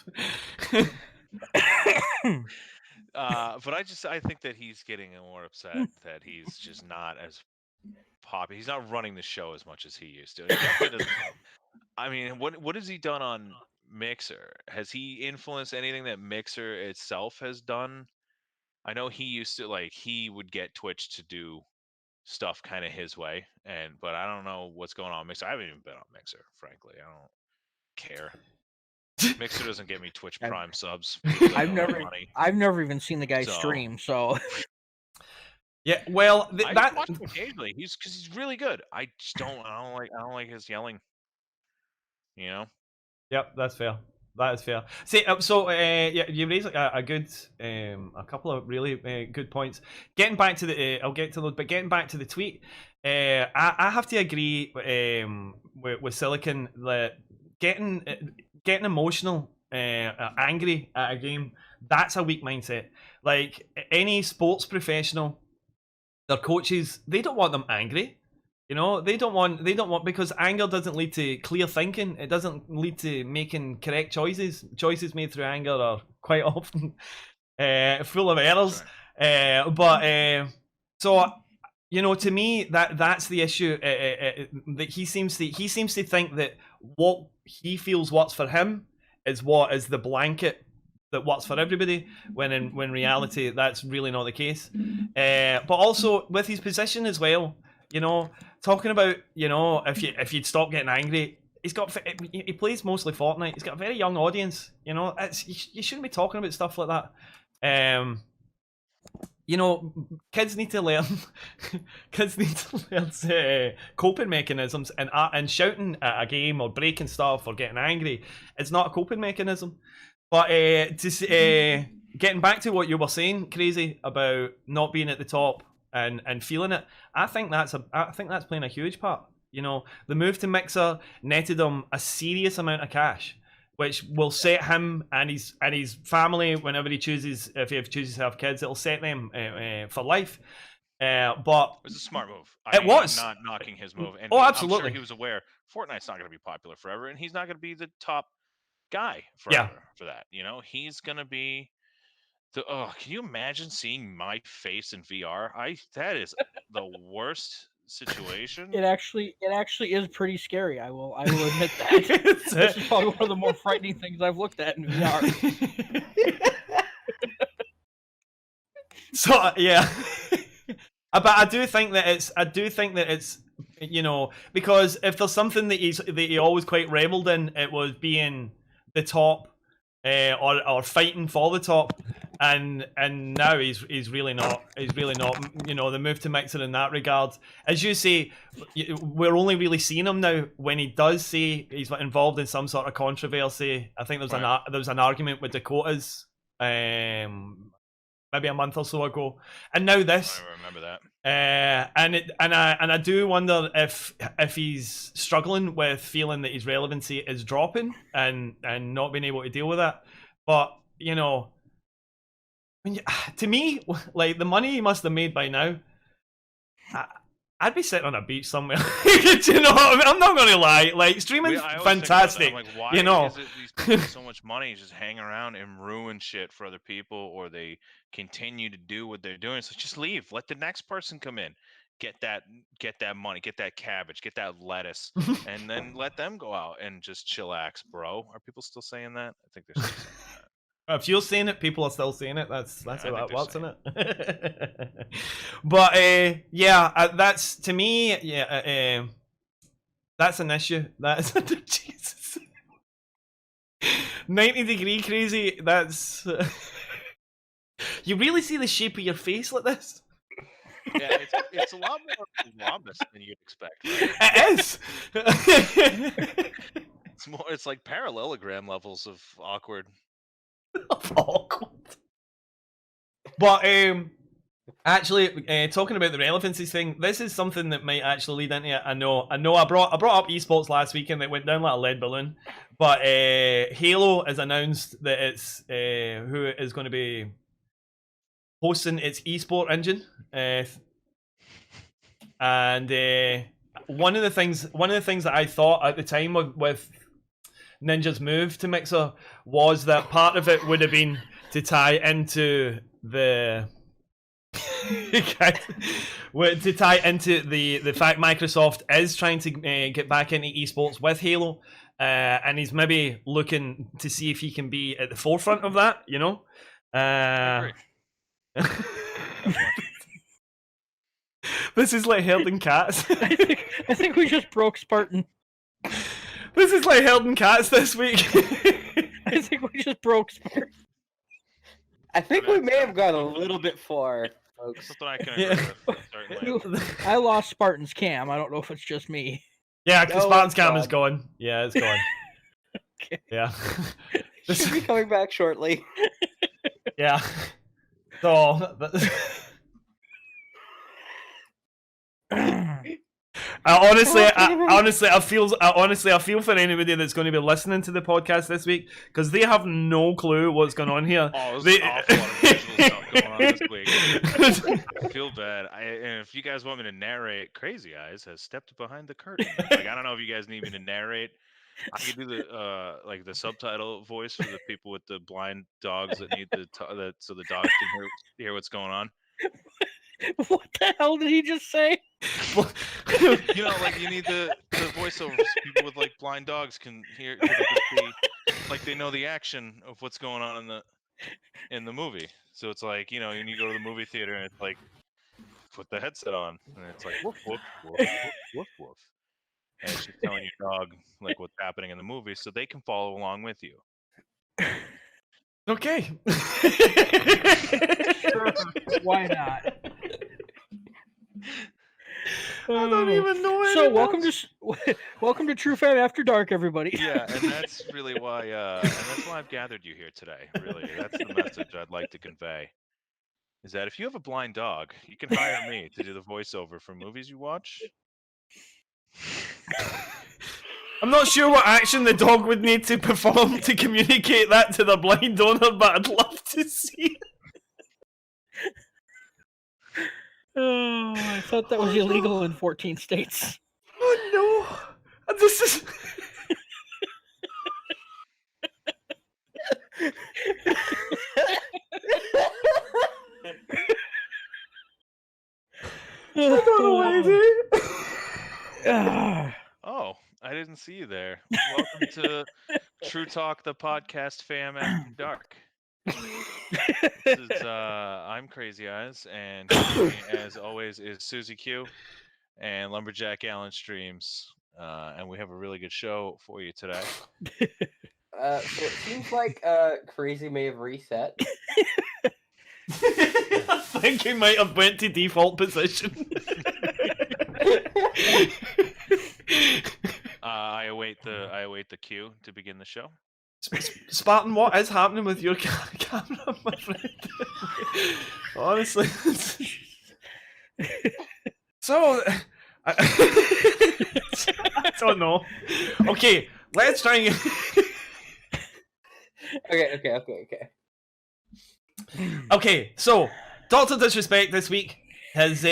But I think that he's getting more upset that he's just not as popular. He's not running the show as much as he used to. He definitely doesn't. I mean, what has he done on Mixer? Has he influenced anything that Mixer itself has done? I know he used to he would get Twitch to do stuff kind of his way, but I don't know what's going on Mixer. I haven't even been on Mixer, frankly. I don't care. Mixer doesn't get me Twitch Prime subs. I've never even seen the guy stream, so. Yeah, well, I watch him occasionally. Because he's really good. I just don't like his yelling. You know. Yep, that's fair. That is fair. See, yeah, you raised a good, a couple of really good points. Getting back to the, I'll get to those, but getting back to the tweet, I have to agree with Silicon that getting emotional, angry at a game, that's a weak mindset. Like any sports professional, their coaches, they don't want them angry. You know, they don't want because anger doesn't lead to clear thinking. It doesn't lead to making correct choices. Choices made through anger are quite often full of errors. So you know, to me, that's the issue. That he seems to think that what he feels works for him is what is the blanket that works for everybody, when in reality that's really not the case. But also with his position as well, you know, talking about, you know, if you'd stop getting angry, he plays mostly Fortnite. He's got a very young audience. You know, you shouldn't be talking about stuff like that. You know, kids need to learn. Kids need to learn coping mechanisms, and shouting at a game or breaking stuff or getting angry is not a coping mechanism. But getting back to what you were saying, Crazy, about not being at the top and feeling it, I think that's playing a huge part. You know, the move to Mixer netted him a serious amount of cash, which will set him and his family, whenever he chooses, if he chooses to have kids, it'll set them for life. But it was a smart move. I'm not knocking his move. And absolutely. I'm sure he was aware Fortnite's not going to be popular forever, and he's not going to be the top guy forever for that. You know, he's going to be can you imagine seeing my face in VR? That is the worst situation. It actually is pretty scary. I will admit that. This is probably one of the more frightening things I've looked at in VR. So yeah, but I do think that it's you know, because if there's something that he always quite reveled in, it was being the top, or fighting for the top. And now he's really not. You know, the move to Mixer in that regard, as you say, we're only really seeing him now when he does say he's involved in some sort of controversy. I think there was an argument with Dakotas, maybe a month or so ago, and now this. I remember that. And I do wonder if he's struggling with feeling that his relevancy is dropping and not being able to deal with that. But you know, to me, like the money he must have made by now, I'd be sitting on a beach somewhere. You know, I'm not going to lie. Like streaming's fantastic. Like, why is it these people have so much money just hang around and ruin shit for other people, or they continue to do what they're doing? So just leave. Let the next person come in. Get that money. Get that cabbage. Get that lettuce, and then let them go out and just chillax, bro. Are people still saying that? I think they're still saying that. If you're saying it, people are still saying it. That's how that works, isn't it? But yeah, that's to me. Yeah, that's an issue. That's Jesus. 90-degree crazy. That's you really see the shape of your face like this. Yeah, it's a lot more lobus than you'd expect. Right? It is. It's like parallelogram levels of awkward. Awkward. But Actually, talking about the relevancy thing, this is something that might actually lead into it. I know. I brought up esports last week and it went down like a lead balloon. But Halo has announced that it's who is going to be hosting its esport engine, and one of the things that I thought at the time with Ninja's move to Mixer was that part of it would have been to tie into the the fact Microsoft is trying to get back into esports with Halo, and he's maybe looking to see if he can be at the forefront of that, you know. I agree. This is like herding cats. I think we just broke Spartan. This is like herding cats this week. I think we just broke Spartan. I think we may have gone a little bit far, folks. Something I can agree with, certainly. I lost Spartan's cam. I don't know if it's just me. Yeah, because Oh, Spartan's cam God. is gone. Yeah, it's gone. Okay. Yeah. Should be coming back shortly. Yeah. So I feel for anybody that's going to be listening to the podcast this week because they have no clue what's going on here. Oh, there's an awful lot of visual stuff going on this week. I feel bad. And if you guys want me to narrate, Crazy Eyes has stepped behind the curtain. Like, I don't know if you guys need me to narrate. I can do the subtitle voice for the people with the blind dogs that need so the dogs can hear what's going on. What the hell did he just say? You know, like you need the voiceover so people with like blind dogs can hear, like they know the action of what's going on in the movie. So it's like, you know, when you go to the movie theater and it's like, put the headset on, and it's like woof woof woof woof woof woof, and it's just telling your dog like what's happening in the movie, so they can follow along with you. Okay. Sure, why not? I don't even know it. So welcome to TRUfam After Dark, everybody. Yeah, and that's really why, and that's why I've gathered you here today. Really, that's the message I'd like to convey. Is that if you have a blind dog, you can hire me to do the voiceover for movies you watch. I'm not sure what action the dog would need to perform to communicate that to the blind owner, but I'd love to see it. Oh, I thought that was illegal in 14 states. Oh no! This is. I don't know what to do. Oh, I didn't see you there. Welcome to TRUtalk, the podcast fam after dark. This is I'm Crazy Eyes, and with me, as always, is Susie Q and Lumberjack Allen Streams, and we have a really good show for you today. So it seems like Crazy may have reset. I think he might have went to default position. I await the cue to begin the show. Spartan, what is happening with your camera, my friend? Honestly. So, I don't know. Okay, let's try and Okay. Okay, so Dr. Disrespect this week has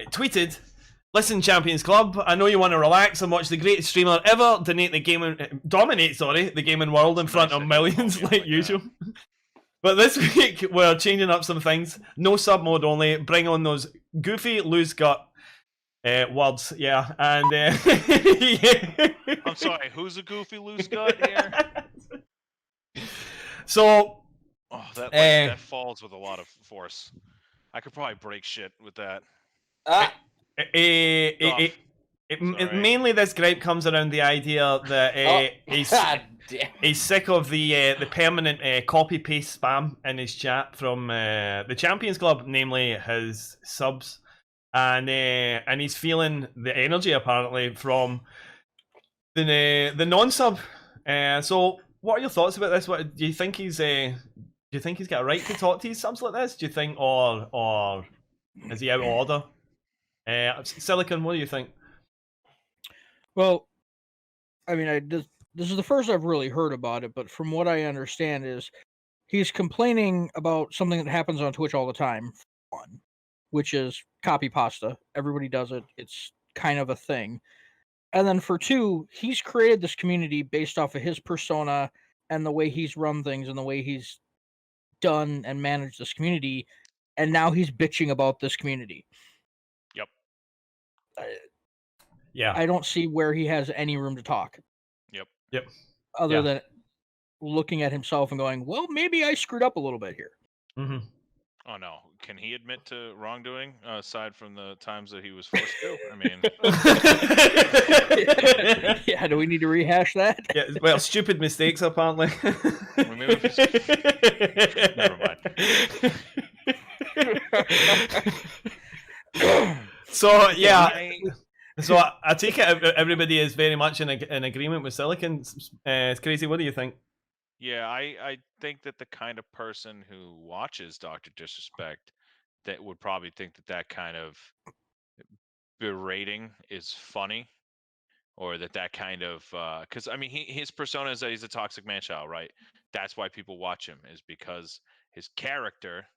tweeted, "Listen, Champions Club, I know you want to relax and watch the greatest streamer ever dominate the gaming world in front of millions like usual. But this week we're changing up some things. No sub mode only. Bring on those goofy loose gut words, yeah. And yeah. I'm sorry, who's a goofy loose gut here? So, oh, that falls with a lot of force. I could probably break shit with that. Mainly this gripe comes around the idea that he's sick of the permanent copy paste spam in his chat from the Champions Club, namely his subs, and he's feeling the energy apparently from the non-sub. So what are your thoughts about this? What do you think he's Do you think he's got a right to talk to his subs like this? Do you think, or is he out of order? Silicon, what do you think? Well, I mean, this is the first I've really heard about it, but from what I understand is he's complaining about something that happens on Twitch all the time, one, which is copy pasta. Everybody does it. It's kind of a thing. And then for two, he's created this community based off of his persona and the way he's run things and the way he's done and managed this community. And now he's bitching about this community. Yep. Yeah. I don't see where he has any room to talk. Yep. Other than looking at himself and going, well, maybe I screwed up a little bit here. Mm-hmm. Oh no! Can he admit to wrongdoing aside from the times that he was forced to? I mean, yeah. Do we need to rehash that? Yeah. Well, stupid mistakes apparently. Never mind. So yeah. So I take it everybody is very much in agreement with Silicon. It's crazy. What do you think? Yeah, I think that the kind of person who watches Dr. Disrespect that would probably think that kind of berating is funny, or that kind of because I mean his persona is that he's a toxic man child, right? That's why people watch him, is because his character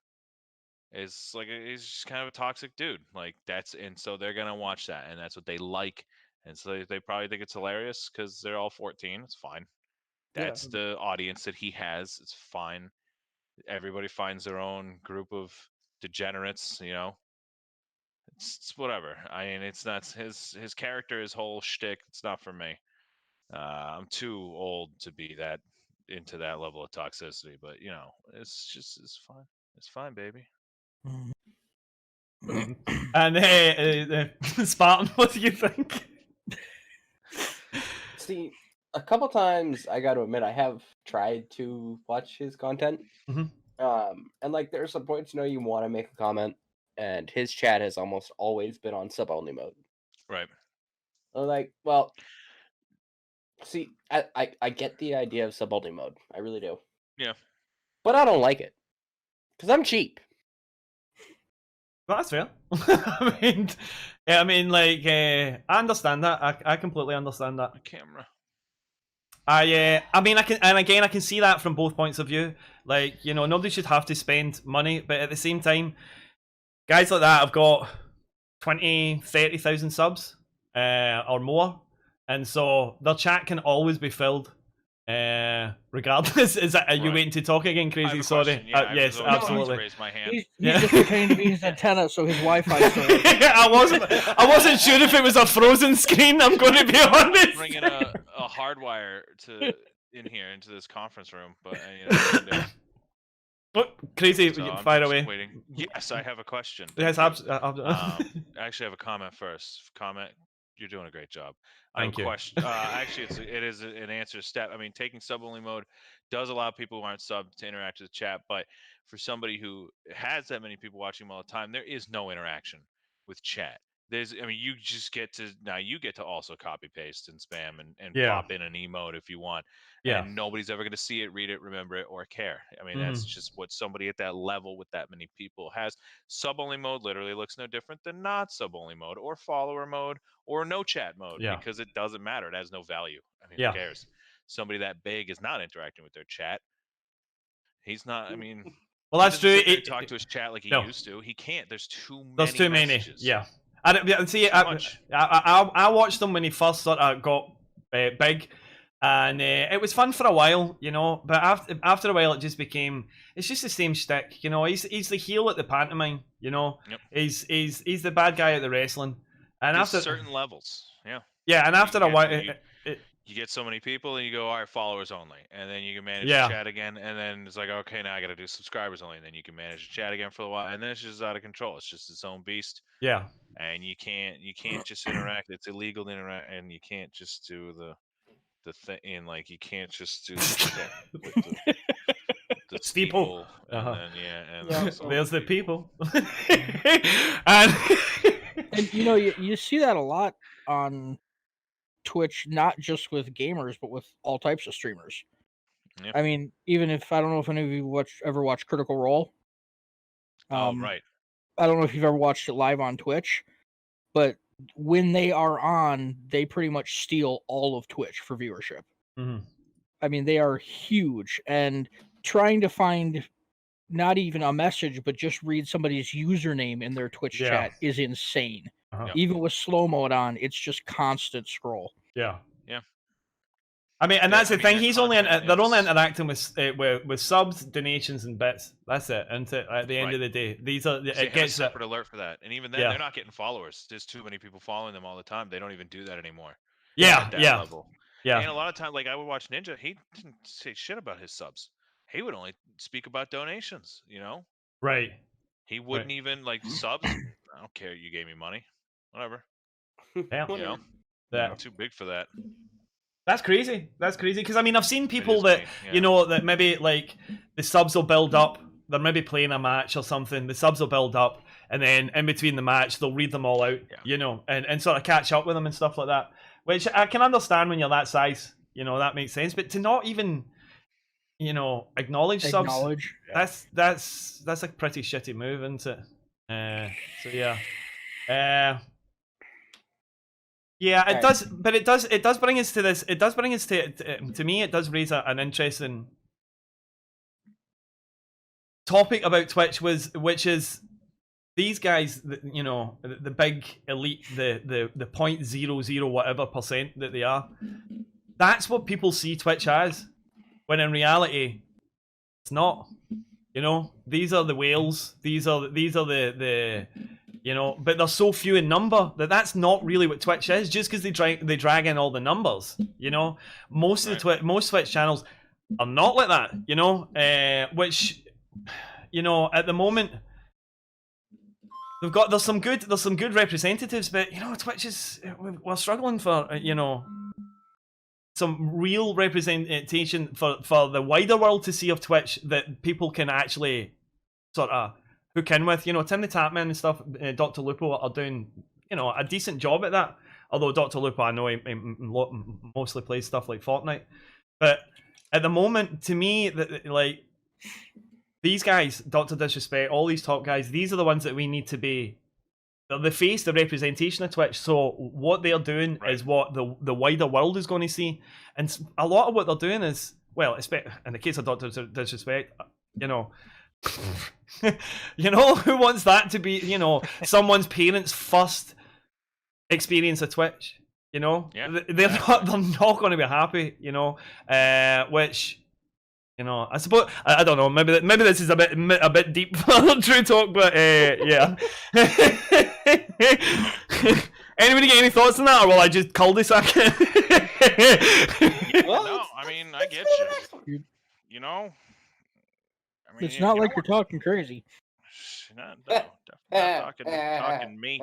is like he's just kind of a toxic dude. Like and so they're gonna watch that, and that's what they like, and so they probably think it's hilarious because they're all 14. It's fine. That's the audience that he has. It's fine. Everybody finds their own group of degenerates, you know. It's whatever. I mean, it's not his character, his whole shtick. It's not for me. I'm too old to be that into that level of toxicity. But you know, it's fine. It's fine, baby. And hey, Spartan, what do you think? See, a couple times I got to admit I have tried to watch his content, and like there's some points you want to make a comment, and his chat has almost always been on sub only mode. Right. I'm like, well, see, I get the idea of sub only mode, I really do. Yeah. But I don't like it because I'm cheap. Well, that's fair. I mean, like, I understand that. I completely understand that. The camera. I mean, I can see that from both points of view. Like, nobody should have to spend money, but at the same time, guys like that have got 20, 30,000 subs, or more, and so their chat can always be filled. Regardless, are you waiting to talk again, Crazy? Sorry. Yes, absolutely. Raise my hand. He's just pretending to be his antenna, so his Wi-Fi. I wasn't sure if it was a frozen screen. I'm going to be honest. Bringing a hardwire in here into this conference room, but What? Crazy, so fire away. Waiting. Yes, I have a question. Yes, absolutely. I actually have a comment first. You're doing a great job. Thank you. Question. Actually, it is an answer step. I mean, taking sub-only mode does allow people who aren't sub to interact with the chat, but for somebody who has that many people watching all the time, there is no interaction with chat. You just get to also copy paste and spam and pop in an emote if you want. Yeah. And nobody's ever going to see it, read it, remember it, or care. I mean, that's just what somebody at that level with that many people has. Sub-only mode literally looks no different than not sub-only mode or follower mode or no chat mode, because it doesn't matter. It has no value. I mean, who cares? Somebody that big is not interacting with their chat. He's not, I mean... Well, that's true. Talk to his chat like he used to. He can't. There's too many There's too messages. many, yeah. I watched them when he first sort of got big, and it was fun for a while, but after a while it just became, it's just the same shtick, he's the heel at the pantomime, Yep. he's the bad guy at the wrestling, and There's after certain levels, and after a while you get so many people and you go, all right, followers only, and then you can manage the chat again, and then it's like, okay, now I got to do subscribers only, and then you can manage the chat again for a while, and then it's just out of control. It's just its own beast. Yeah. And you can't just interact. It's illegal to interact, and you can't just do the thing. And like you can't just do the people. And then, there's the people. and you see that a lot on Twitch, not just with gamers, but with all types of streamers. Yeah. I mean, even if I don't know if any of you ever watched Critical Role. Right. I don't know if you've ever watched it live on Twitch, but when they are on, they pretty much steal all of Twitch for viewership. Mm-hmm. I mean, they are huge, and trying to find not even a message, but just read somebody's username in their Twitch chat is insane. Uh-huh. Even with slow mode on, it's just constant scroll. Yeah. Yeah. I mean, and that's the thing. He's only they're only is- interacting with subs, donations, and bits. That's it. And at the end Right. of the day, these are So they it have a gets separate alert for that, and even then, Yeah. they're not getting followers. There's too many people following them all the time. They don't even do that anymore. Yeah, At that yeah, level. yeah. And a lot of times, like I would watch Ninja, he didn't say shit about his subs. He would only speak about donations. You know, Right. he wouldn't even like subs. I don't care. You gave me money, whatever. Yeah. You know, That. I'm too big for that. That's crazy. That's crazy. Because I mean, I've seen people is that me, yeah. you know that maybe like the subs will build up. They're maybe playing a match or something. The subs will build up, and then in between the match, they'll read them all out. Yeah. You know, and sort of catch up with them and stuff like that. Which I can understand when you're that size. You know, that makes sense. But to not even, you know, acknowledge subs, that's a pretty shitty move, isn't it? So yeah. Yeah, it does, but it does bring us to this. It does bring us to me. It does raise an interesting topic about Twitch, which is these guys, you know, the big elite, the 0.00 whatever % that they are. That's what people see Twitch as, when in reality, it's not. You know, these are the whales. These are the you know, but they're so few in number that's not really what Twitch is. Just because they drag in all the numbers, you know, most of the most Twitch channels are not like that, you know, which, you know, at the moment there's some good representatives, but you know, Twitch is we're struggling for you know, some real representation for the wider world to see of Twitch that people can actually sort of hook in with. You know, Tim the Tapman and stuff, Dr. Lupo are doing, you know, a decent job at that. Although Dr. Lupo, I know he mostly plays stuff like Fortnite. But at the moment, to me, like, these guys, Dr. Disrespect, all these top guys, these are the ones that we need to be the face, the representation of Twitch. So what they're doing is what the wider world is going to see. And a lot of what they're doing is, well, in the case of Dr. Disrespect, you know, you know, who wants that to be, you know, someone's parents' first experience of Twitch? You know, they're not going to be happy. You know, which, you know, I suppose I don't know. Maybe this is a bit deep for TRUtalk, but yeah. Anybody get any thoughts on that, or will I just cul-de-sac it? Well, no, I mean, I get you. You know. I mean, it's not like you're talking crazy. No, definitely not talking me.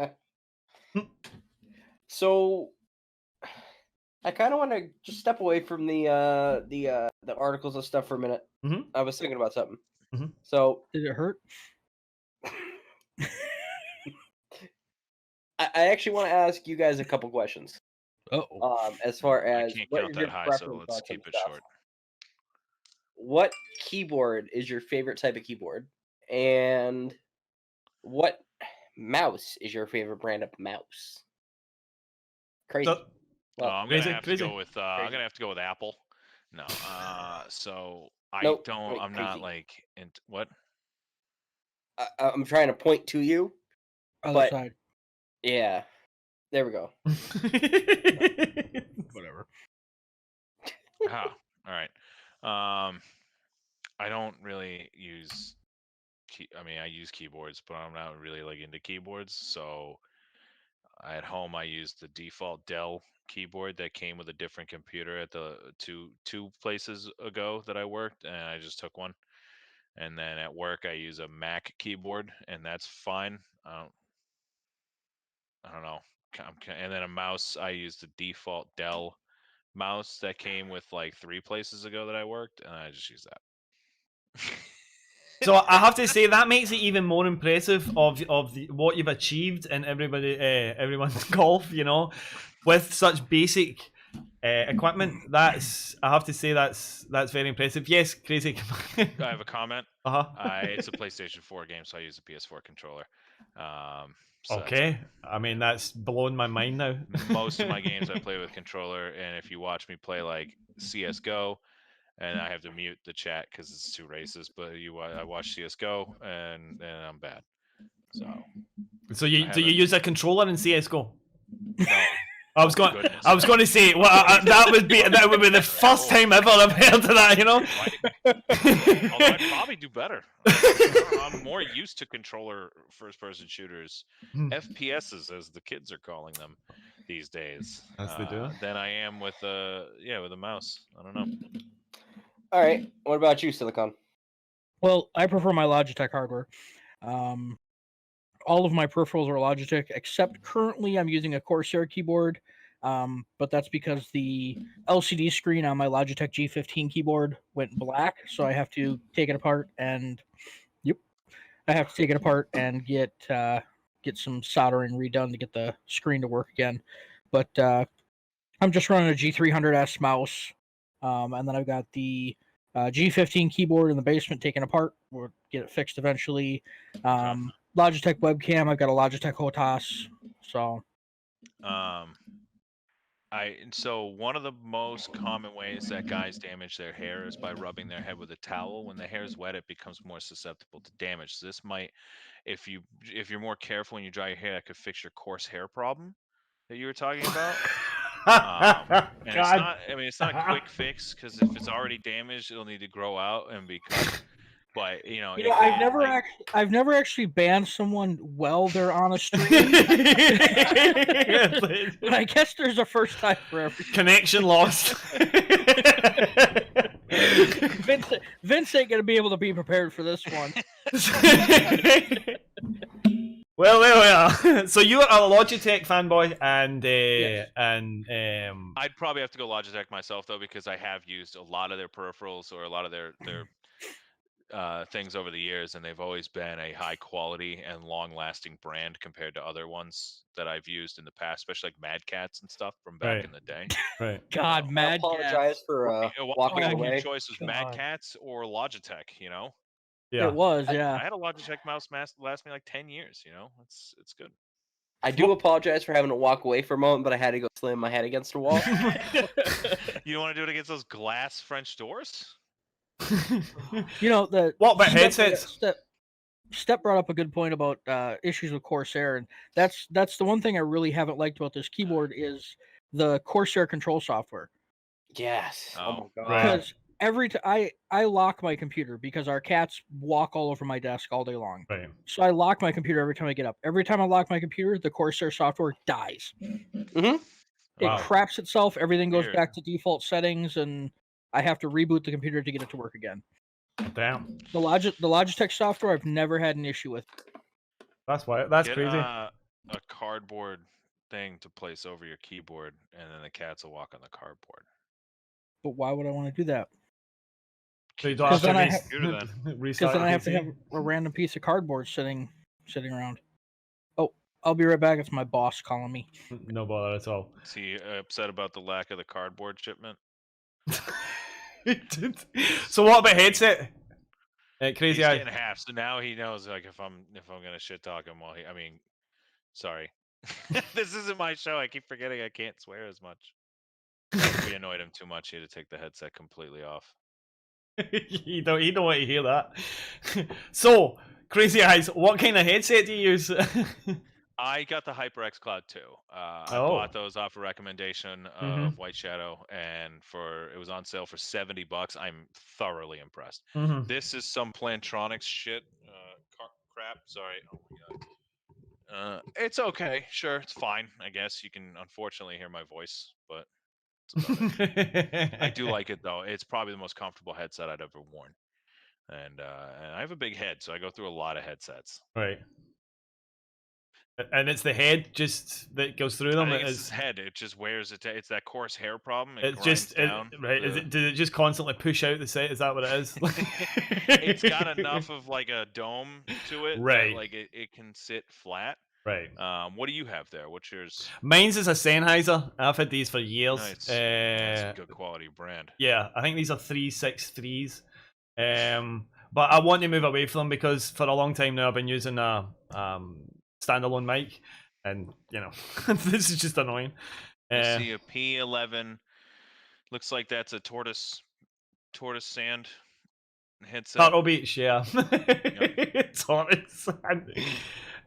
So, I kind of want to just step away from the articles and stuff for a minute. Mm-hmm. I was thinking about something. Mm-hmm. So, did it hurt? I actually want to ask you guys a couple questions. As far as I can't count that high, so let's keep it short. What keyboard is your favorite type of keyboard? And what mouse is your favorite brand of mouse? Crazy. I'm gonna have to go with Apple. No. So nope, I'm not like what? I'm trying to point to you. Other side. Yeah. There we go. Whatever. All right. I don't really use I use keyboards, but I'm not really like into keyboards. So at home, I use the default Dell keyboard that came with a different computer at the two places ago that I worked, and I just took one. And then at work, I use a Mac keyboard, and that's fine. I don't know. And then a mouse, I use the default Dell mouse that came with like 3 places ago that I worked, and I just use that. So I have to say that makes it even more impressive of what you've achieved in everyone's golf, you know, with such basic equipment. That's, I have to say, that's very impressive. Yes, Crazy. I have a comment. Uh-huh. It's a PlayStation 4 game, so I use a PS4 controller. So okay, I mean that's blown my mind now. Most of my games I play with controller, and if you watch me play like CS:GO, and I have to mute the chat because it's too racist, but I watch CS:GO and I'm bad. So you use a controller in CS:GO? No. I was going to say, well, that would be the first time ever I've heard of that. You know. Although I'd probably do better. I'm more used to controller first-person shooters, FPSs as the kids are calling them these days, as they do, than I am with a mouse. I don't know. All right, what about you, Silicon? Well, I prefer my Logitech hardware. All of my peripherals are Logitech, except currently I'm using a Corsair keyboard, but that's because the LCD screen on my Logitech G15 keyboard went black, so I have to take it apart and get some soldering redone to get the screen to work again. But I'm just running a G300S mouse, and then I've got the G15 keyboard in the basement taken apart. We'll get it fixed eventually. Logitech webcam. I've got a Logitech HOTAS. So one of the most common ways that guys damage their hair is by rubbing their head with a towel. When the hair is wet, it becomes more susceptible to damage. So this might, if you're more careful when you dry your hair, that could fix your coarse hair problem that you were talking about. And it's not a quick fix, because if it's already damaged, it'll need to grow out and be cut. But I've never actually banned someone while they're on a stream. But I guess there's a first time for everything. Connection lost. Vince ain't gonna be able to be prepared for this one. Well, there we are. So you are a Logitech fanboy, and Yes. I'd probably have to go Logitech myself, though, because I have used a lot of their peripherals or a lot of their things over the years, and they've always been a high quality and long lasting brand compared to other ones that I've used in the past, especially like Mad Cats and stuff from back in the day. Right. God, Mad I apologize for walking away. Your choice was Mad Cats or Logitech, you know? Yeah. It was, yeah. I had a Logitech mouse last me like 10 years, you know? It's good. I do apologize for having to walk away for a moment, but I had to go slam my head against a wall. You don't want to do it against those glass French doors? You know, what about headsets? Step brought up a good point about issues with Corsair, and that's the one thing I really haven't liked about this keyboard is the Corsair control software. Yes. Oh my god. Because every time I lock my computer because our cats walk all over my desk all day long. Right. So I lock my computer every time I get up. Every time I lock my computer, the Corsair software dies. Mm-hmm. It craps itself. Everything goes back to default settings, and I have to reboot the computer to get it to work again. Damn. The Logitech software I've never had an issue with. That's crazy. A cardboard thing to place over your keyboard, and then the cats will walk on the cardboard. But why would I want to do that? So you don't have then I have to have a random piece of cardboard sitting around. Oh, I'll be right back. It's my boss calling me. No bother at all. Is he upset about the lack of the cardboard shipment? So what about headset? Crazy He's Eye. getting half, so now he knows, like, if I'm gonna shit talk him while sorry. This isn't my show. I keep forgetting I can't swear as much. We annoyed him too much. He had to take the headset completely off. You don't want to hear that. So, Crazy Eyes, what kind of headset do you use? I got the HyperX Cloud 2. I bought those off a recommendation of White Shadow, and it was on sale for $70. I'm thoroughly impressed. This is some Plantronics shit. Crap. Sorry. Oh my god. It's okay. Sure, it's fine. I guess you can unfortunately hear my voice, but I do like it though. It's probably the most comfortable headset I'd ever worn, and I have a big head, so I go through a lot of headsets. Right. And it's the head just that goes through them. It's his head. It just wears it. It's that coarse hair problem. Does it just constantly push out the set? Is that what it is? It's got enough of like a dome to it, right? That, like it can sit flat. Right. What do you have there? What's yours? Mine's is a Sennheiser. I've had these for years. Nice. That's a good quality brand. Yeah, I think these are 363s. But I want to move away from them because for a long time now I've been using a standalone mic, and you know this is just annoying. I see a P11. Looks like that's a tortoise sand headset. Turtle Beach, yeah. Tortoise.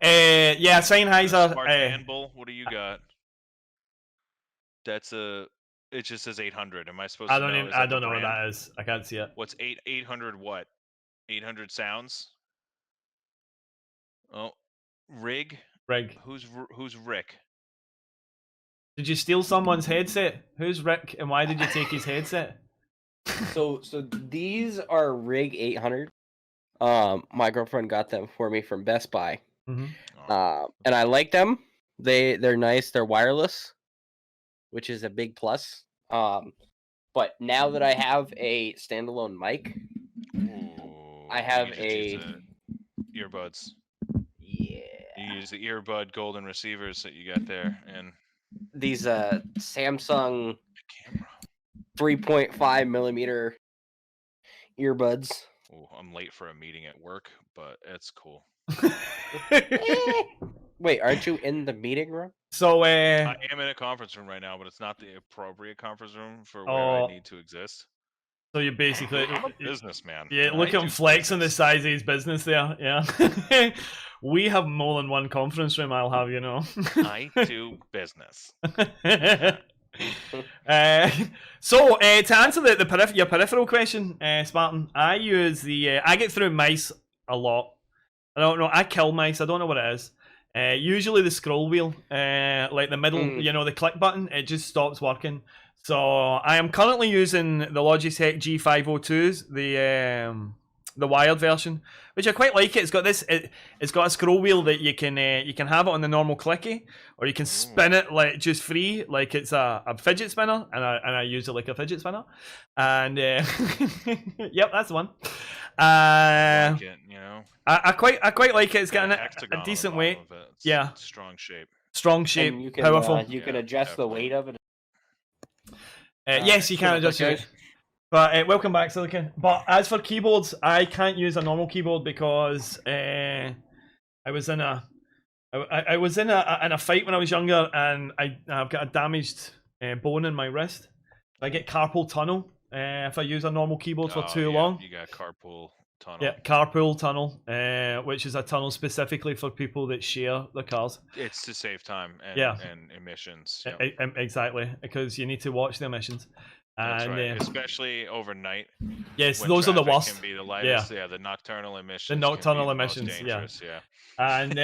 Yeah, Sennheiser. SpartanBL. What do you got? That's a. It just says 800. Am I supposed to know? I don't know what that is. I can't see it. What's 800 what? 800 sounds? Oh, Rig. Who's Rick? Did you steal someone's headset? Who's Rick, and why did you take his headset? So these are Rig 800. My girlfriend got them for me from Best Buy. Mm-hmm. And I like them. They're nice. They're wireless, which is a big plus. But now that I have a standalone mic, I have earbuds. Yeah. You use the earbud golden receivers that you got there, and these Samsung 3.5 millimeter earbuds. Oh, I'm late for a meeting at work, but it's cool. Wait, aren't you in the meeting room? So I am in a conference room right now, but it's not the appropriate conference room for where I need to exist. So you're basically I'm a businessman. Yeah, look at him flexing the size of his business there. Yeah. We have more than one conference room, I'll have you know. I do business. So to answer your peripheral question, Spartan, I use I get through mice a lot. I don't know, I kill mice, I don't know what it is. Usually the scroll wheel, like the middle, you know, the click button, it just stops working. So I am currently using the Logitech G502s, the wired version, which I quite like. It's got it's got a scroll wheel that you can have it on the normal clicky, or you can spin it like just free, like it's a fidget spinner, and I use it like a fidget spinner, and yep, that's the one. Like it, you know? I quite like it. It's got a decent weight. Yeah, strong shape, and you can, powerful. You can adjust the weight of it. Yes, you can adjust it. But welcome back, Silicon. But as for keyboards, I can't use a normal keyboard because I was in a fight when I was younger, and I've got a damaged bone in my wrist. I get carpal tunnel if I use a normal keyboard for too long. You got carpal tunnel. Yeah, carpool tunnel, which is a tunnel specifically for people that share the cars. It's to save time and emissions. Exactly, because you need to watch the emissions. That's right, especially overnight. Yes, those are the worst. Can be the lightest. Yeah, the nocturnal emissions. The nocturnal emissions. Yeah. And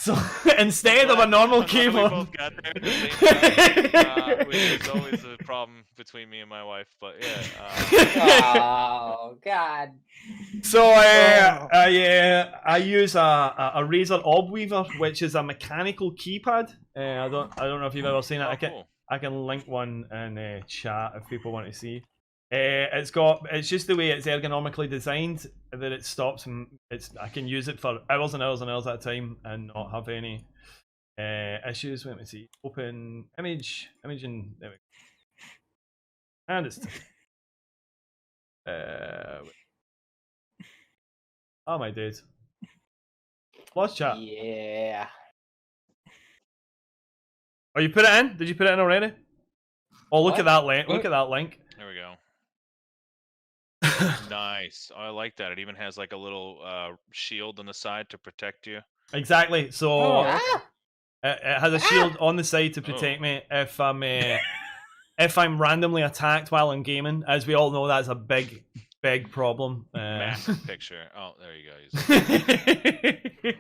so instead of a normal keyboard, we both got there at the same time, which is always a problem between me and my wife. But oh God. So I use a Razer Obweaver, which is a mechanical keypad. I don't know if you've ever seen it. I can link one in chat if people want to see. It's just the way it's ergonomically designed that it stops, and I can use it for hours and hours and hours at a time and not have any issues. Let me see. Open imaging. There we go. And it's oh my days. Lost chat. Yeah. Oh, you put it in? Did you put it in already? Oh, look at that link. Look at that link. There we go. Nice. Oh, I like that. It even has like a little shield on the side to protect you. Exactly. So it has a shield on the side to protect me if I'm randomly attacked while I'm gaming. As we all know, that's a big problem. Massive picture. Oh, there you go.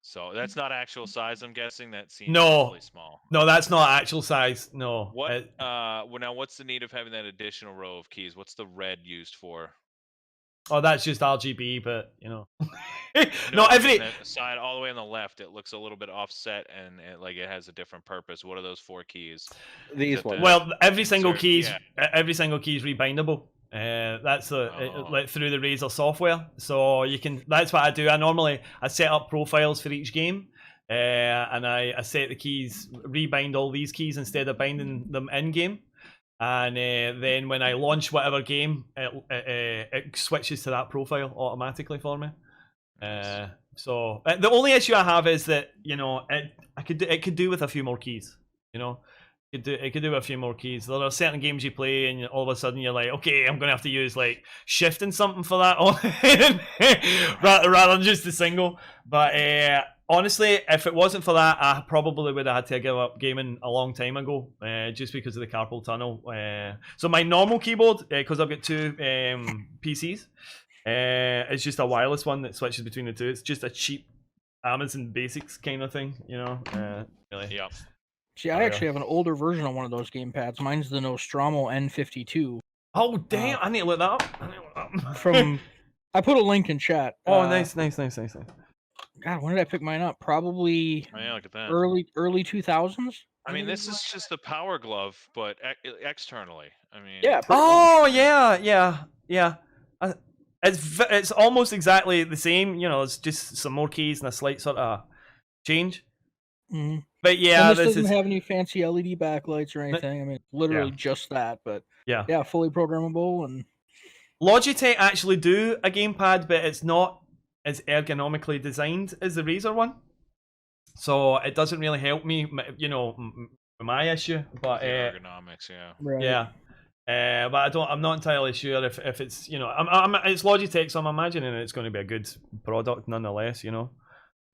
So that's not actual size, I'm guessing. That seems really small. No, that's not actual size. No. What? Well, now what's the need of having that additional row of keys? What's the red used for? Oh, that's just RGB, but you know. No, every side all the way on the left, it looks a little bit offset, and it has a different purpose. What are those 4 keys? These ones. Well, every single key is rebindable. That's like through the Razer software, so you can. That's what I do. I set up profiles for each game, and I set the keys, rebind all these keys instead of binding them in game. And then when I launch whatever game, it switches to that profile automatically for me. Nice. So the only issue I have is that, you know, it could do with a few more keys. You know, it could do with a few more keys. There are certain games you play, and all of a sudden you're like, okay, I'm gonna have to use like shift and something for that, rather than just the single. But honestly, if it wasn't for that, I probably would have had to give up gaming a long time ago, just because of the carpal tunnel. So my normal keyboard, because I've got two PCs, it's just a wireless one that switches between the two. It's just a cheap Amazon Basics kind of thing, you know. Really. Yeah. See, I actually have an older version of one of those gamepads. Mine's the Nostromo N52. Oh damn! I need to look that up. From, I put a link in chat. Oh, nice. God, when did I pick mine up? Probably Look at that. early 2000s. I mean, this is just a power glove, but externally. I mean, Yeah. Oh yeah. It's almost exactly the same. You know, it's just some more keys and a slight sort of change. Mm-hmm. But yeah, and this doesn't have any fancy LED backlights or anything. I mean, literally just that. But yeah, fully programmable. And Logitech actually do a gamepad, but it's not as ergonomically designed as the Razer one, so it doesn't really help me. You know, my issue. But ergonomics, right. yeah. But I'm not entirely sure if it's, you know, it's Logitech, so I'm imagining it's going to be a good product nonetheless, you know.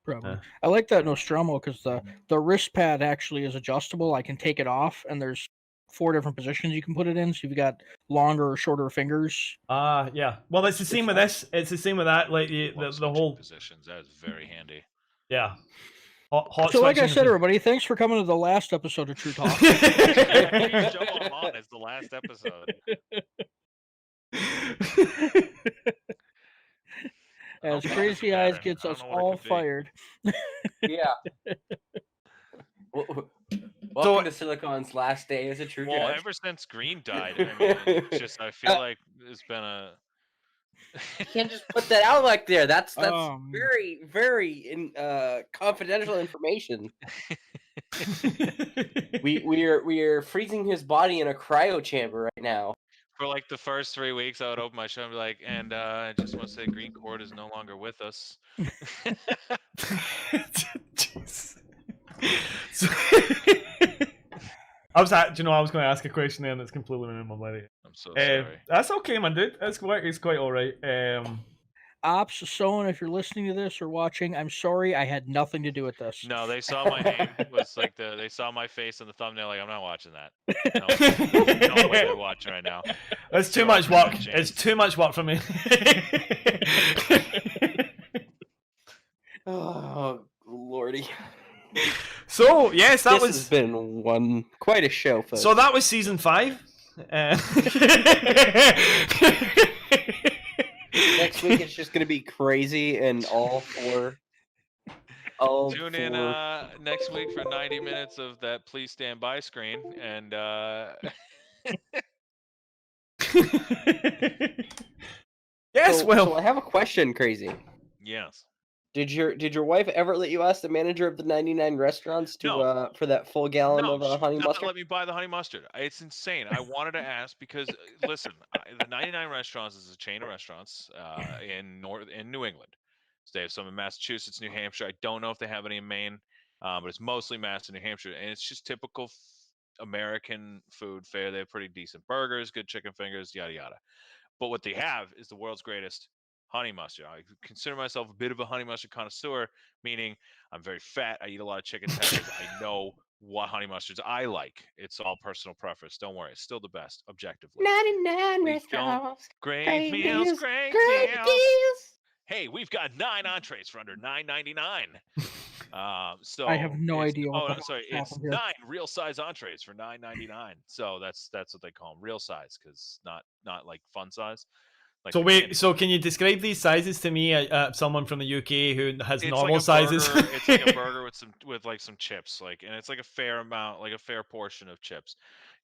Probably. I like that Nostromo because the wrist pad actually is adjustable. I can take it off, and there's 4 different positions you can put it in. So you've got longer or shorter fingers. Yeah. Well, it's the same with this. It's the same with that. Like the whole positions. That is very handy. Yeah. So like I said, everybody, thanks for coming to the last episode of TRUtalk. Jump on as the last episode. As Crazy Eyes gets us all fired. Yeah. Welcome to Silicon's last day as a true Well, judge. ever since Green died, I mean, I feel like it's been a... You can't just put that out like there. That's very, very confidential information. we are freezing his body in a cryo chamber right now. For like the first 3 weeks, I would open my show and be like, and I just want to say Green Cord is no longer with us. Jeez. I was going to ask a question there, and it's completely in my mind. I'm so sorry. That's okay, man, dude. It's quite all right. Ops, Someone, if you're listening to this or watching, I'm sorry, I had nothing to do with this. No, they saw my name was like they saw my face in the thumbnail. Like, I'm not watching that. No way they're watching right now. That's too much work. It's too much work for me. Oh, lordy. So yes, that has been quite a show, folks. So that was season 5. Next week it's just gonna be crazy and all 4. Tune in next week for 90 minutes of that please stand by screen, and yes. So I have a question, Crazy. Yes. Did your wife ever let you ask the manager of the 99 restaurants to for that full gallon of honey mustard? Let me buy the honey mustard. It's insane. I wanted to ask because listen, the 99 restaurants is a chain of restaurants in New England. So they have some in Massachusetts, New Hampshire. I don't know if they have any in Maine, but it's mostly Mass and New Hampshire, and it's just typical American food fare. They have pretty decent burgers, good chicken fingers, yada yada. But what they have is the world's greatest honey mustard. I consider myself a bit of a honey mustard connoisseur, meaning I'm very fat. I eat a lot of chicken tenders. I know what honey mustards I like. It's all personal preference. Don't worry. It's still the best, objectively. 99 restaurants. Great meals, great deals. Hey, we've got 9 entrees for under $9.99. So I have no idea. It's 9 real size entrees for $9.99. So that's what they call them, real size, because not like fun size. Like so wait, so can you describe these sizes to me? Someone from the UK who has normal sizes. It's like a burger with like some chips, and it's like a fair amount, like a fair portion of chips.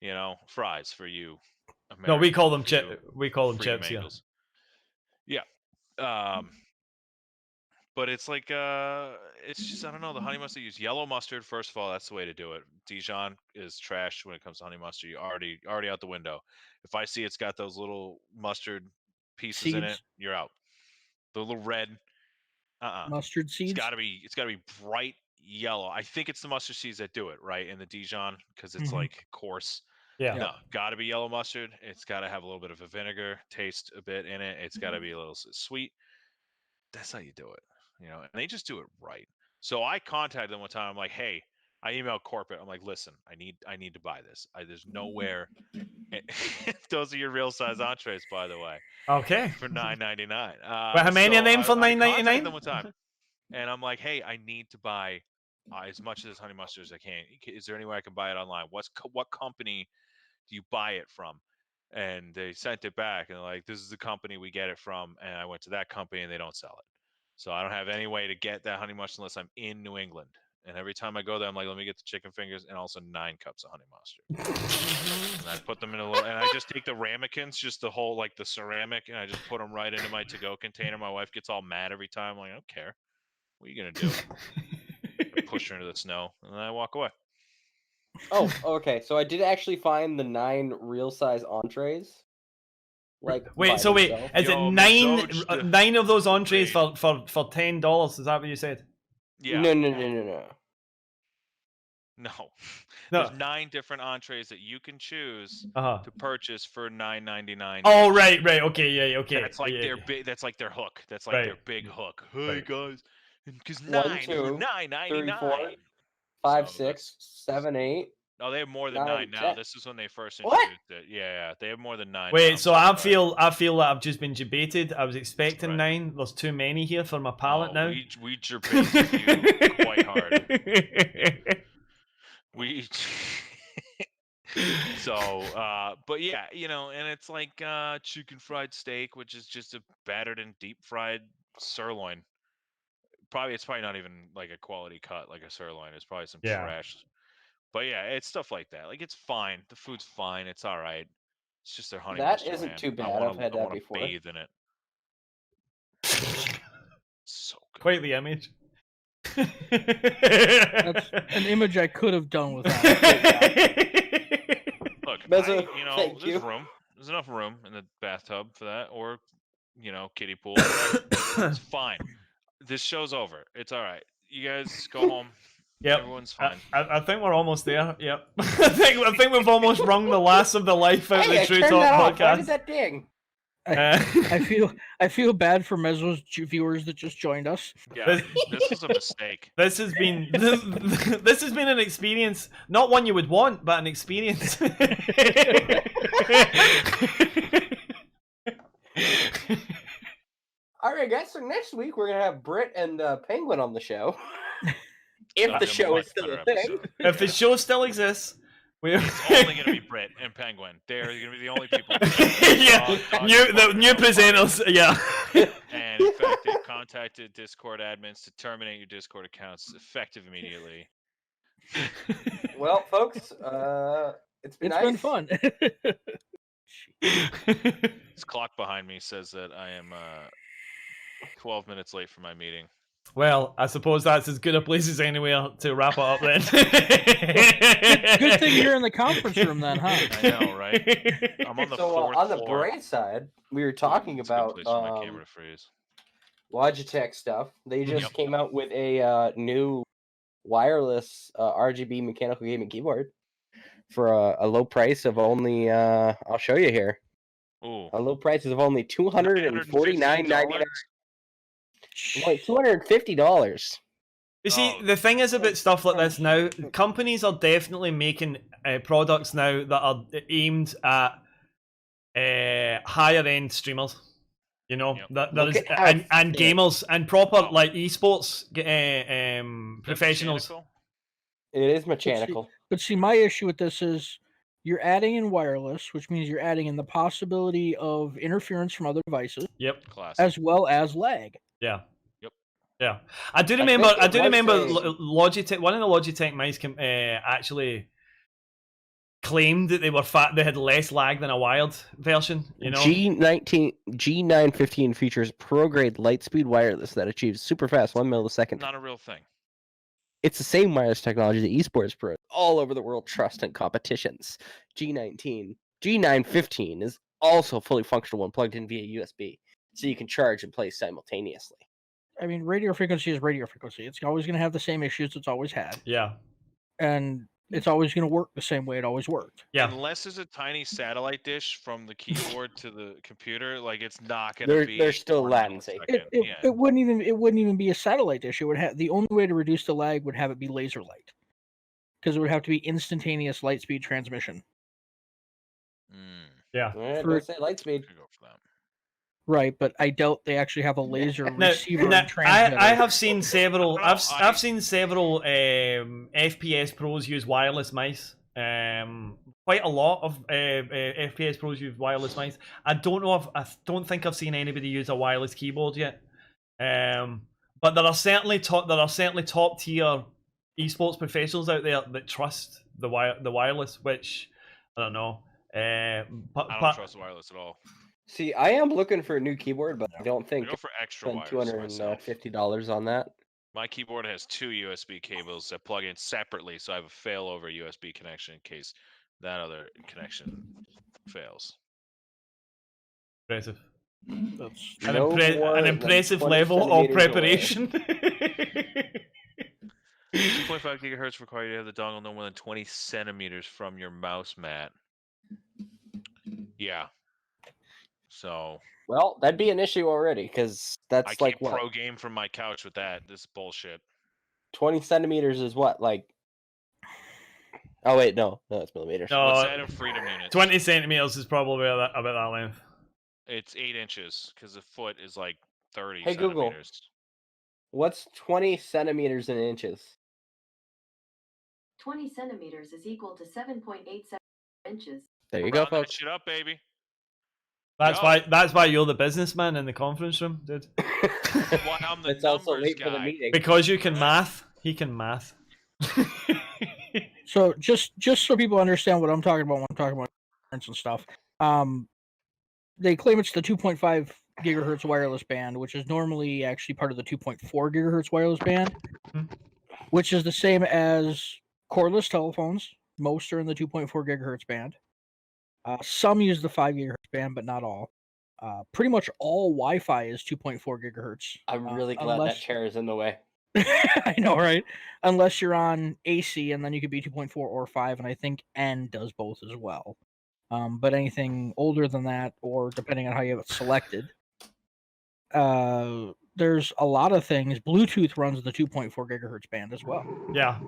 You know, fries for you. No, we call them chips. We call them chips. Yeah. But But it's like, it's just, I don't know. The honey mustard, use yellow mustard. First of all, that's the way to do it. Dijon is trash when it comes to honey mustard. You already out the window. If I see it's got those little mustard pieces in it, you're out. The little red, mustard seeds. It's gotta be bright yellow. I think it's the mustard seeds that do it, right? In the Dijon, because it's like coarse. Yeah. No, gotta be yellow mustard. It's gotta have a little bit of a vinegar taste a bit in it. It's gotta be a little sweet. That's how you do it, and they just do it right. So I contacted them one time. I'm like, hey, I emailed corporate. I'm like, listen, I need to buy this. There's nowhere. Those are your real size entrees, by the way. Okay. For $9.99. Well, how many of them for $9.99? I contacted them one time, and I'm like, hey, I need to buy as much of this honey mustard as I can. Is there any way I can buy it online? What company do you buy it from? And they sent it back, and they're like, this is the company we get it from. And I went to that company, and they don't sell it. So I don't have any way to get that honey mustard unless I'm in New England. And every time I go there, I'm like, let me get the chicken fingers and also 9 cups of honey mustard. And I put them in a little, and I just take the ramekins, just the whole, like the ceramic, and I just put them right into my to-go container. My wife gets all mad every time. I'm like, I don't care. What are you going to do? I push her into the snow, and then I walk away. Oh, okay. So I did actually find the 9 real size entrees. Like, wait, is it 9 of those entrees for $10? Is that what you said? Yeah. No. No. There's 9 different entrees that you can choose to purchase for $9.99. Oh, right. Okay, yeah, okay. That's like their big. That's like their hook. That's like their big hook. Hey guys, because 9 is $9.99. 3, 4, 5, 6, 7, 8. No, they have more than 9 now. 10. This is when they first introduced it. Yeah, they have more than 9. Wait, so I feel that I've just been debated. I was expecting 9. There's too many here for my palate now. We debated you quite hard. But yeah, and it's like chicken fried steak, which is just a battered and deep fried sirloin. It's probably not even like a quality cut like a sirloin. It's probably some trash. But yeah, it's stuff like that. Like, it's fine. The food's fine. It's all right. It's just their honey mustard. That isn't too bad. I've had that before. Bathe in it. So good. Quite the image. That's an image I could have done without. Look, there's room. There's enough room in the bathtub for that, or kiddie pool. It's fine. This show's over. It's all right. You guys go home. Yep. Everyone's fine. I think we're almost there. Yep. I think we've almost wrung the last of the life out of the TRUtalk podcast. Why did that ding? I feel bad for Mezzo's viewers that just joined us. Yeah, this was a mistake. This has been an experience, not one you would want, but an experience. All right, guys. So next week we're gonna have Britt and Penguin on the show. If the show is still a thing. If the show still exists, it's only going to be Britt and Penguin. They're going to be the only people. New presenters. Yeah. And in fact, they contacted Discord admins to terminate your Discord accounts effective immediately. Well, folks, it's been fun. This clock behind me says that I am 12 minutes late for my meeting. Well, I suppose that's as good a place as anywhere to wrap it up then. Good thing you're in the conference room then, huh? I know, right? I'm on the fourth on the floor. bright side, we were talking about my camera to freeze. Logitech stuff. They just came out with a new wireless RGB mechanical gaming keyboard for a low price of only I'll show you here. Ooh. A low price of only $249.99. Like $250. You see, the thing is about stuff like this now, companies are definitely making products now that are aimed at higher end streamers. And gamers and proper like esports professionals. It is mechanical. But see, my issue with this is you're adding in wireless, which means you're adding in the possibility of interference from other devices. Yep. Classic. As well as lag. Yeah. Yep. Yeah. I do remember Logitech. One of the Logitech mice actually claimed that they were they had less lag than a wired version. You know, G915 features pro-grade Lightspeed wireless that achieves super fast 1 millisecond. Not a real thing. It's the same wireless technology that esports pros all over the world trust in competitions. G915 is also fully functional when plugged in via USB, so you can charge and play simultaneously. I mean, radio frequency is radio frequency. It's always going to have the same issues it's always had. Yeah. And it's always going to work the same way it always worked. Yeah. Unless there's a tiny satellite dish from the keyboard to the computer, like it's not going to be. There's still latency. It wouldn't even be a satellite dish. It would have the only way to reduce the lag would have it be laser light, because it would have to be instantaneous light speed transmission. Yeah. Don't say light speed. Go for that. Right, but I doubt they actually have a laser receiver. I have seen several. I've seen several FPS pros use wireless mice. Quite a lot of FPS pros use wireless mice. I don't think I've seen anybody use a wireless keyboard yet. But there are certainly top tier esports professionals out there that trust the wireless, which I don't know. I don't trust the wireless at all. See, I am looking for a new keyboard, but I don't think I go for extra spend wires $250 on that. My keyboard has 2 USB cables that plug in separately, so I have a failover USB connection in case that other connection fails. Impressive. That's an impressive level of preparation. 2.5 gigahertz require you to have the dongle no more than 20 centimeters from your mouse mat. Yeah. So. Well, that'd be an issue already, because that's I like can't what? pro game from my couch with that. This is bullshit. 20 centimeters is what? Like. Oh, wait, no, it's millimeters. No, what's that in freedom units? 20 centimeters is probably about that length. It's 8 inches, because the foot is like 30 Hey, centimeters. Google. What's 20 centimeters in inches? 20 centimeters is equal to 7.87 inches. There you go, Round that folks. shit up, baby. That's why you're the businessman in the conference room, dude. Why I'm the It's also numbers late guy. for the meeting. Because you can math, he can math. So just so people understand what I'm talking about when I'm talking about and stuff, they claim it's the 2.5 gigahertz wireless band, which is normally actually part of the 2.4 gigahertz wireless band, which is the same as cordless telephones. Most are in the 2.4 gigahertz band. Some use the 5 gigahertz band, but not all. Pretty much all Wi-Fi is 2.4 gigahertz. I'm really glad that chair is in the way. I know, right? Unless you're on AC, and then you could be 2.4 or 5, and I think N does both as well. But anything older than that, or depending on how you have it selected, there's a lot of things. Bluetooth runs the 2.4 gigahertz band as well. Yeah.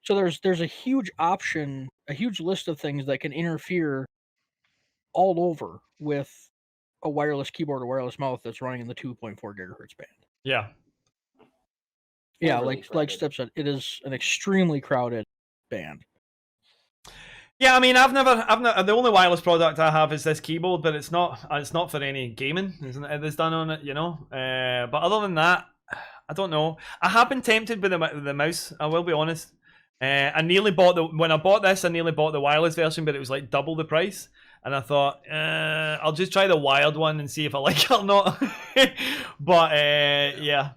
So there's a huge option, a huge list of things that can interfere all over with a wireless keyboard or wireless mouse that's running in the 2.4 gigahertz band. Yeah. Yeah, Overly like Step said, it is an extremely crowded band. Yeah, I mean, I've never. The only wireless product I have is this keyboard, but it's not for any gaming. Isn't it? It's done on it, you know. But other than that, I don't know. I have been tempted with the mouse. I will be honest. I nearly bought when I bought this. I nearly bought the wireless version, but it was like double the price. And I thought, I'll just try the wired one and see if I like it or not. But yeah.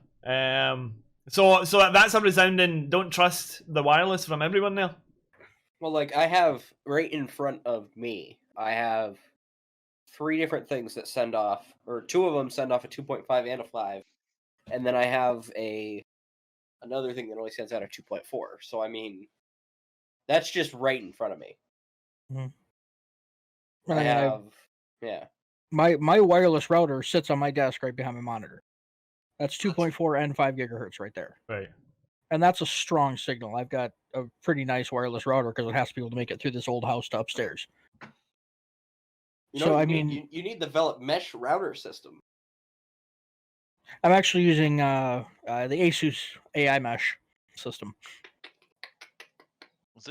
So that's a resounding don't trust the wireless from everyone there. Well, like, I have right in front of me, I have 3 different things that send off, or 2 of them send off a 2.5 and a 5. And then I have another thing that only sends out a 2.4. So, I mean, that's just right in front of me. Mm-hmm. I have, yeah. My wireless router sits on my desk right behind my monitor. That's 2.4 and 5 gigahertz right there. Right. And that's a strong signal. I've got a pretty nice wireless router because it has to be able to make it through this old house to upstairs. You know, so, you need to develop mesh router system. I'm actually using the Asus AI mesh system. Is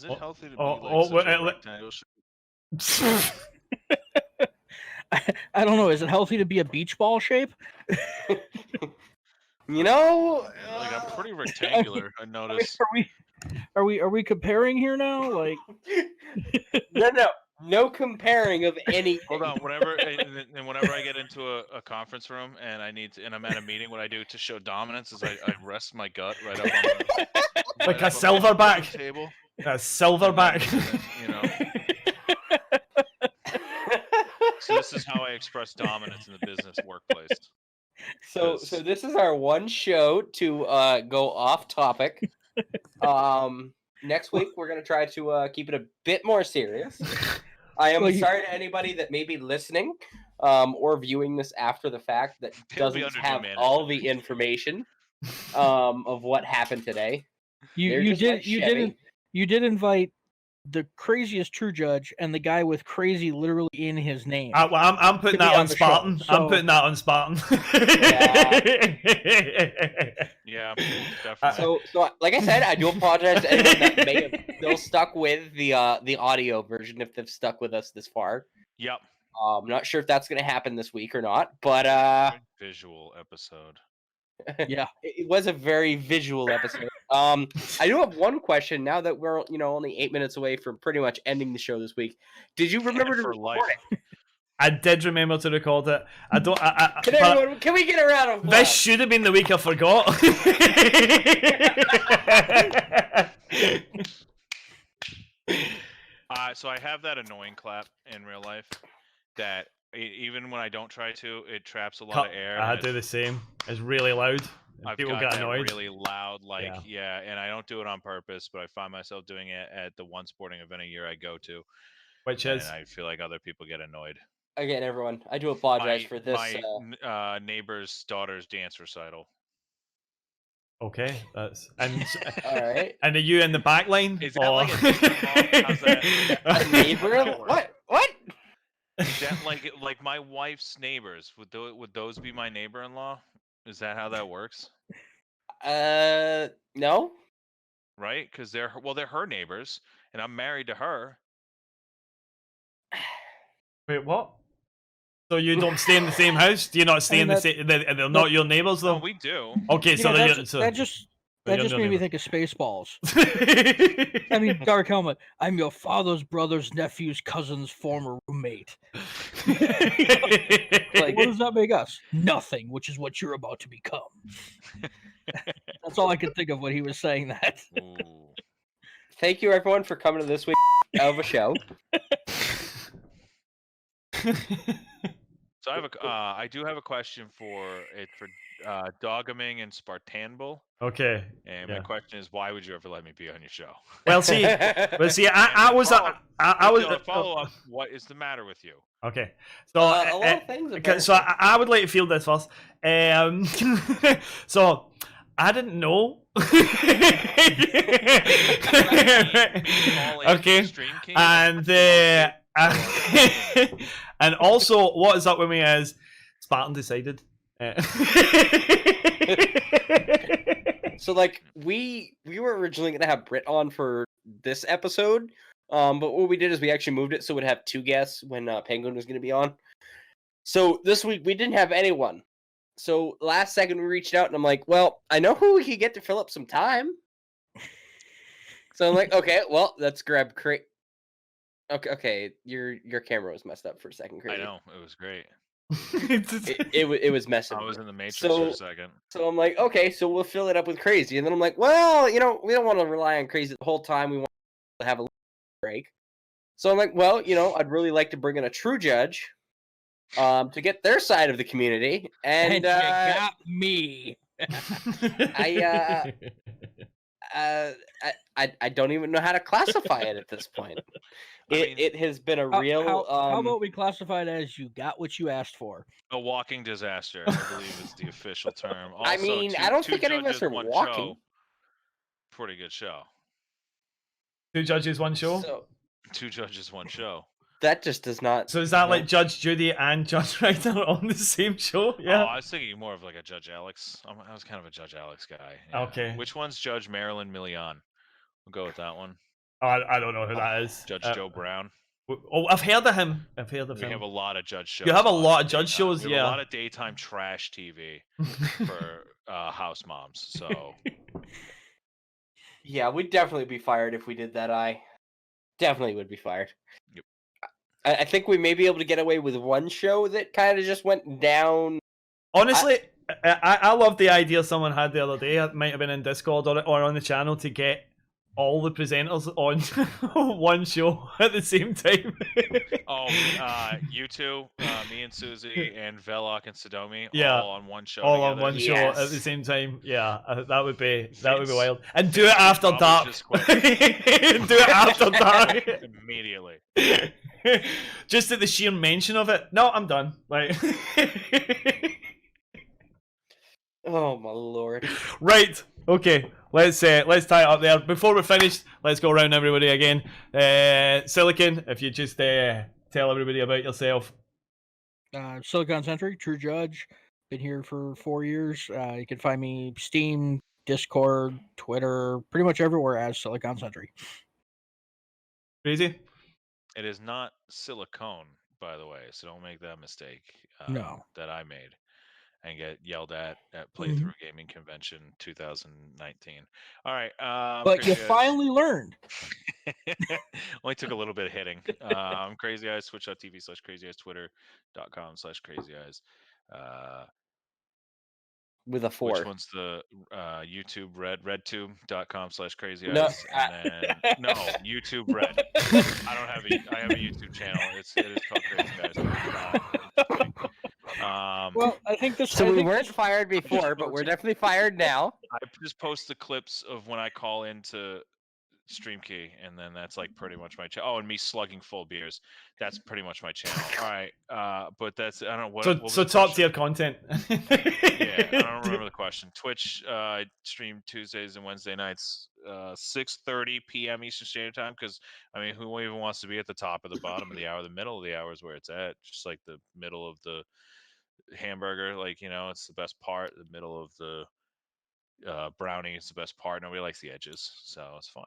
it healthy to be such a rectangle shape? I don't know. Is it healthy to be a beach ball shape? You know, like I'm pretty rectangular. I noticed. Are we comparing here now? Like, no comparing of any. Hold on. Whenever I get into a conference room and and I'm at a meeting, what I do to show dominance is I rest my gut right up on the like a silverback table. A silverback. You know. So this is how I express dominance in the business workplace. So this is our one show to go off topic. Next week we're gonna try to keep it a bit more serious. I am sorry to anybody that may be listening or viewing this after the fact that doesn't have all the information of what happened today. You did invite the craziest True Judge and the guy with crazy literally in his name. I'm putting that on Spartan. I'm putting that on Spartan. Yeah, definitely. So like I said, I do apologize to anyone that may have still stuck with the audio version if they've stuck with us this far. Yep. I'm not sure if that's going to happen this week or not, but visual episode. Yeah, it was a very visual episode. I do have one question now that we're only 8 minutes away from pretty much ending the show this week. Did you remember to record it? I did remember to record it. I don't. Can we get a round of applause? This should have been the week I forgot. So I have that annoying clap in real life that even when I don't try to, it traps a lot of air. I do the same. It's really loud. People get annoyed. Really loud, and I don't do it on purpose, but I find myself doing it at the one sporting event a year I go to, which is. And I feel like other people get annoyed. Again, everyone, I do apologize for this. My neighbor's daughter's dance recital. Okay, that's all right. And are you in the back line? Is that like how's that? A neighbor? What? Is that like my wife's neighbors? Would those be my neighbor-in-law? Is that how that works? No. Right, because they're her neighbors, and I'm married to her. Wait, what? So you don't stay in the same house? Do you not stay in the same? They're not your neighbors, though. No, we do. Okay, so that just made me think of Spaceballs. I mean, Dark Helmet. I'm your father's brother's nephew's cousin's former roommate. Like, what does that make us? Nothing, which is what you're about to become. That's all I could think of when he was saying that. Thank you, everyone, for coming to this week of a show. So I do have a question for Doggaming and SpartanBL. Okay. And my question is, why would you ever let me be on your show? Well, see, I was follow up. What is the matter with you? Okay, so a lot of things. So I would like to field this first. So I didn't know. Okay, and also, what is up with me is Spartan decided. So like we were originally gonna have Britt on for this episode, but what we did is we actually moved it so we'd have 2 guests when Penguin was gonna be on. So this week we didn't have anyone. So last second we reached out and I'm like, well, I know who we could get to fill up some time. So I'm like, okay, well, let's grab Craig. Okay, your camera was messed up for a second, Craig. I know, it was great. it was messing. I was in the Matrix for a second. So I'm like, okay, so we'll fill it up with Crazy. And then I'm like, well, we don't want to rely on Crazy the whole time. We want to have a break. So I'm like, well, I'd really like to bring in a True Judge to get their side of the community. And you got me. I don't even know how to classify it at this point. It has been a real. How about we classify it as you got what you asked for? A walking disaster, I believe is the official term. Also, I don't think any of us are walking. Pretty good show. 2 judges, 1 show. So, 2 judges, 1 show. That just does not. So is that like Judge Judy and Judge Ryder on the same show? Yeah. Oh, I was thinking more of like a Judge Alex. I was kind of a Judge Alex guy. Yeah. Okay. Which one's Judge Marilyn Milian? We'll go with that one. I don't know who that is. Judge Joe Brown. Oh, I've heard of him. We have a lot of judge shows. You have a lot of judge shows, we have a lot of daytime trash TV for house moms. So Yeah, we'd definitely be fired if we did that. Definitely would be fired. Yep. I think we may be able to get away with one show that kind of just went down. Honestly, I love the idea someone had the other day. It might have been in Discord or on the channel to get all the presenters on one show at the same time. You two, me and Susie and Velok and Sodomi, Yeah. all on one show. All together. on one show Yes. at the same time. Yeah, that would be Vince- wild. And do it after Vince dark. just quit. Do it after dark. Immediately. Just at the sheer mention of it. No, I'm done. Like. Oh my lord! Right. Okay. Let's tie it up there. Before we're finished, let's go around everybody again. Silicon, if you just tell everybody about yourself. SiliconSentry, True Judge. Been here for 4 years. You can find me Steam, Discord, Twitter, pretty much everywhere as SiliconSentry. Crazy? It is not silicone, by the way, so don't make that mistake. No. That I made and get yelled at Playthrough Gaming Convention 2019. All right. But you finally learned. Only took a little bit of hitting. Crazy Eyes, twitch.tv/crazyeyes, twitter.com/crazyeyes. With a 4. Which one's the YouTube Red? Redtube.com/crazyeyes. No, No, YouTube Red. I have a YouTube channel. It is called Crazy Eyes. Well, I think this. So we weren't fired before, but we're definitely fired now. I just post the clips of when I call into StreamKey, and then that's like pretty much my channel. Oh, and me slugging full beers. That's pretty much my channel. All right, but that's I don't know what. So top tier content. Yeah, I don't remember the question. Twitch stream Tuesdays and Wednesday nights, 6:30 p.m. Eastern Standard Time. Because I mean, who even wants to be at the top or the bottom of the hour? The middle of the hour is where it's at. Just like the middle of the hamburger, like it's the best part. The middle of the brownie is the best part. Nobody likes the edges, so it's fine.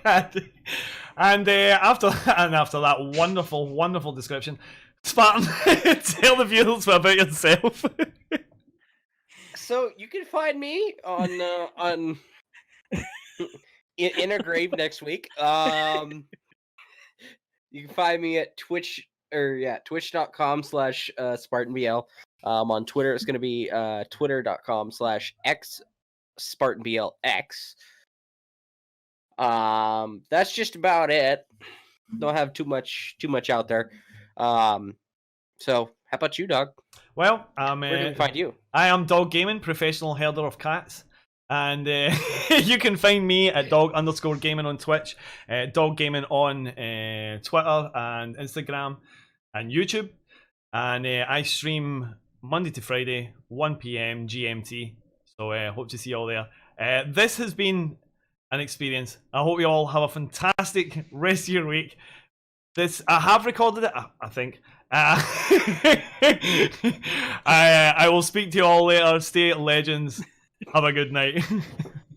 and after that wonderful description, Spartan, tell the viewers about yourself. So you can find me on in a grave next week. You can find me at twitch.com/SpartanBL. On Twitter, it's going to be twitter.com/XSpartanBLX. That's just about it. Don't have too much out there. So how about you, Dogg? Well, Where can we find you? I am Dogg Gaming, professional herder of cats. And you can find me at Dogg_gaming on Twitch, Dogg Gaming on Twitter and Instagram and YouTube. And I stream Monday to Friday, 1 p.m. GMT. So hope to see you all there. This has been an experience. I hope you all have a fantastic rest of your week. I have recorded it, I think. I will speak to you all later. Stay legends. Have a good night.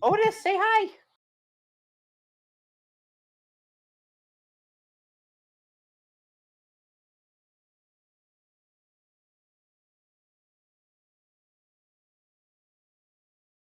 Otis, say hi.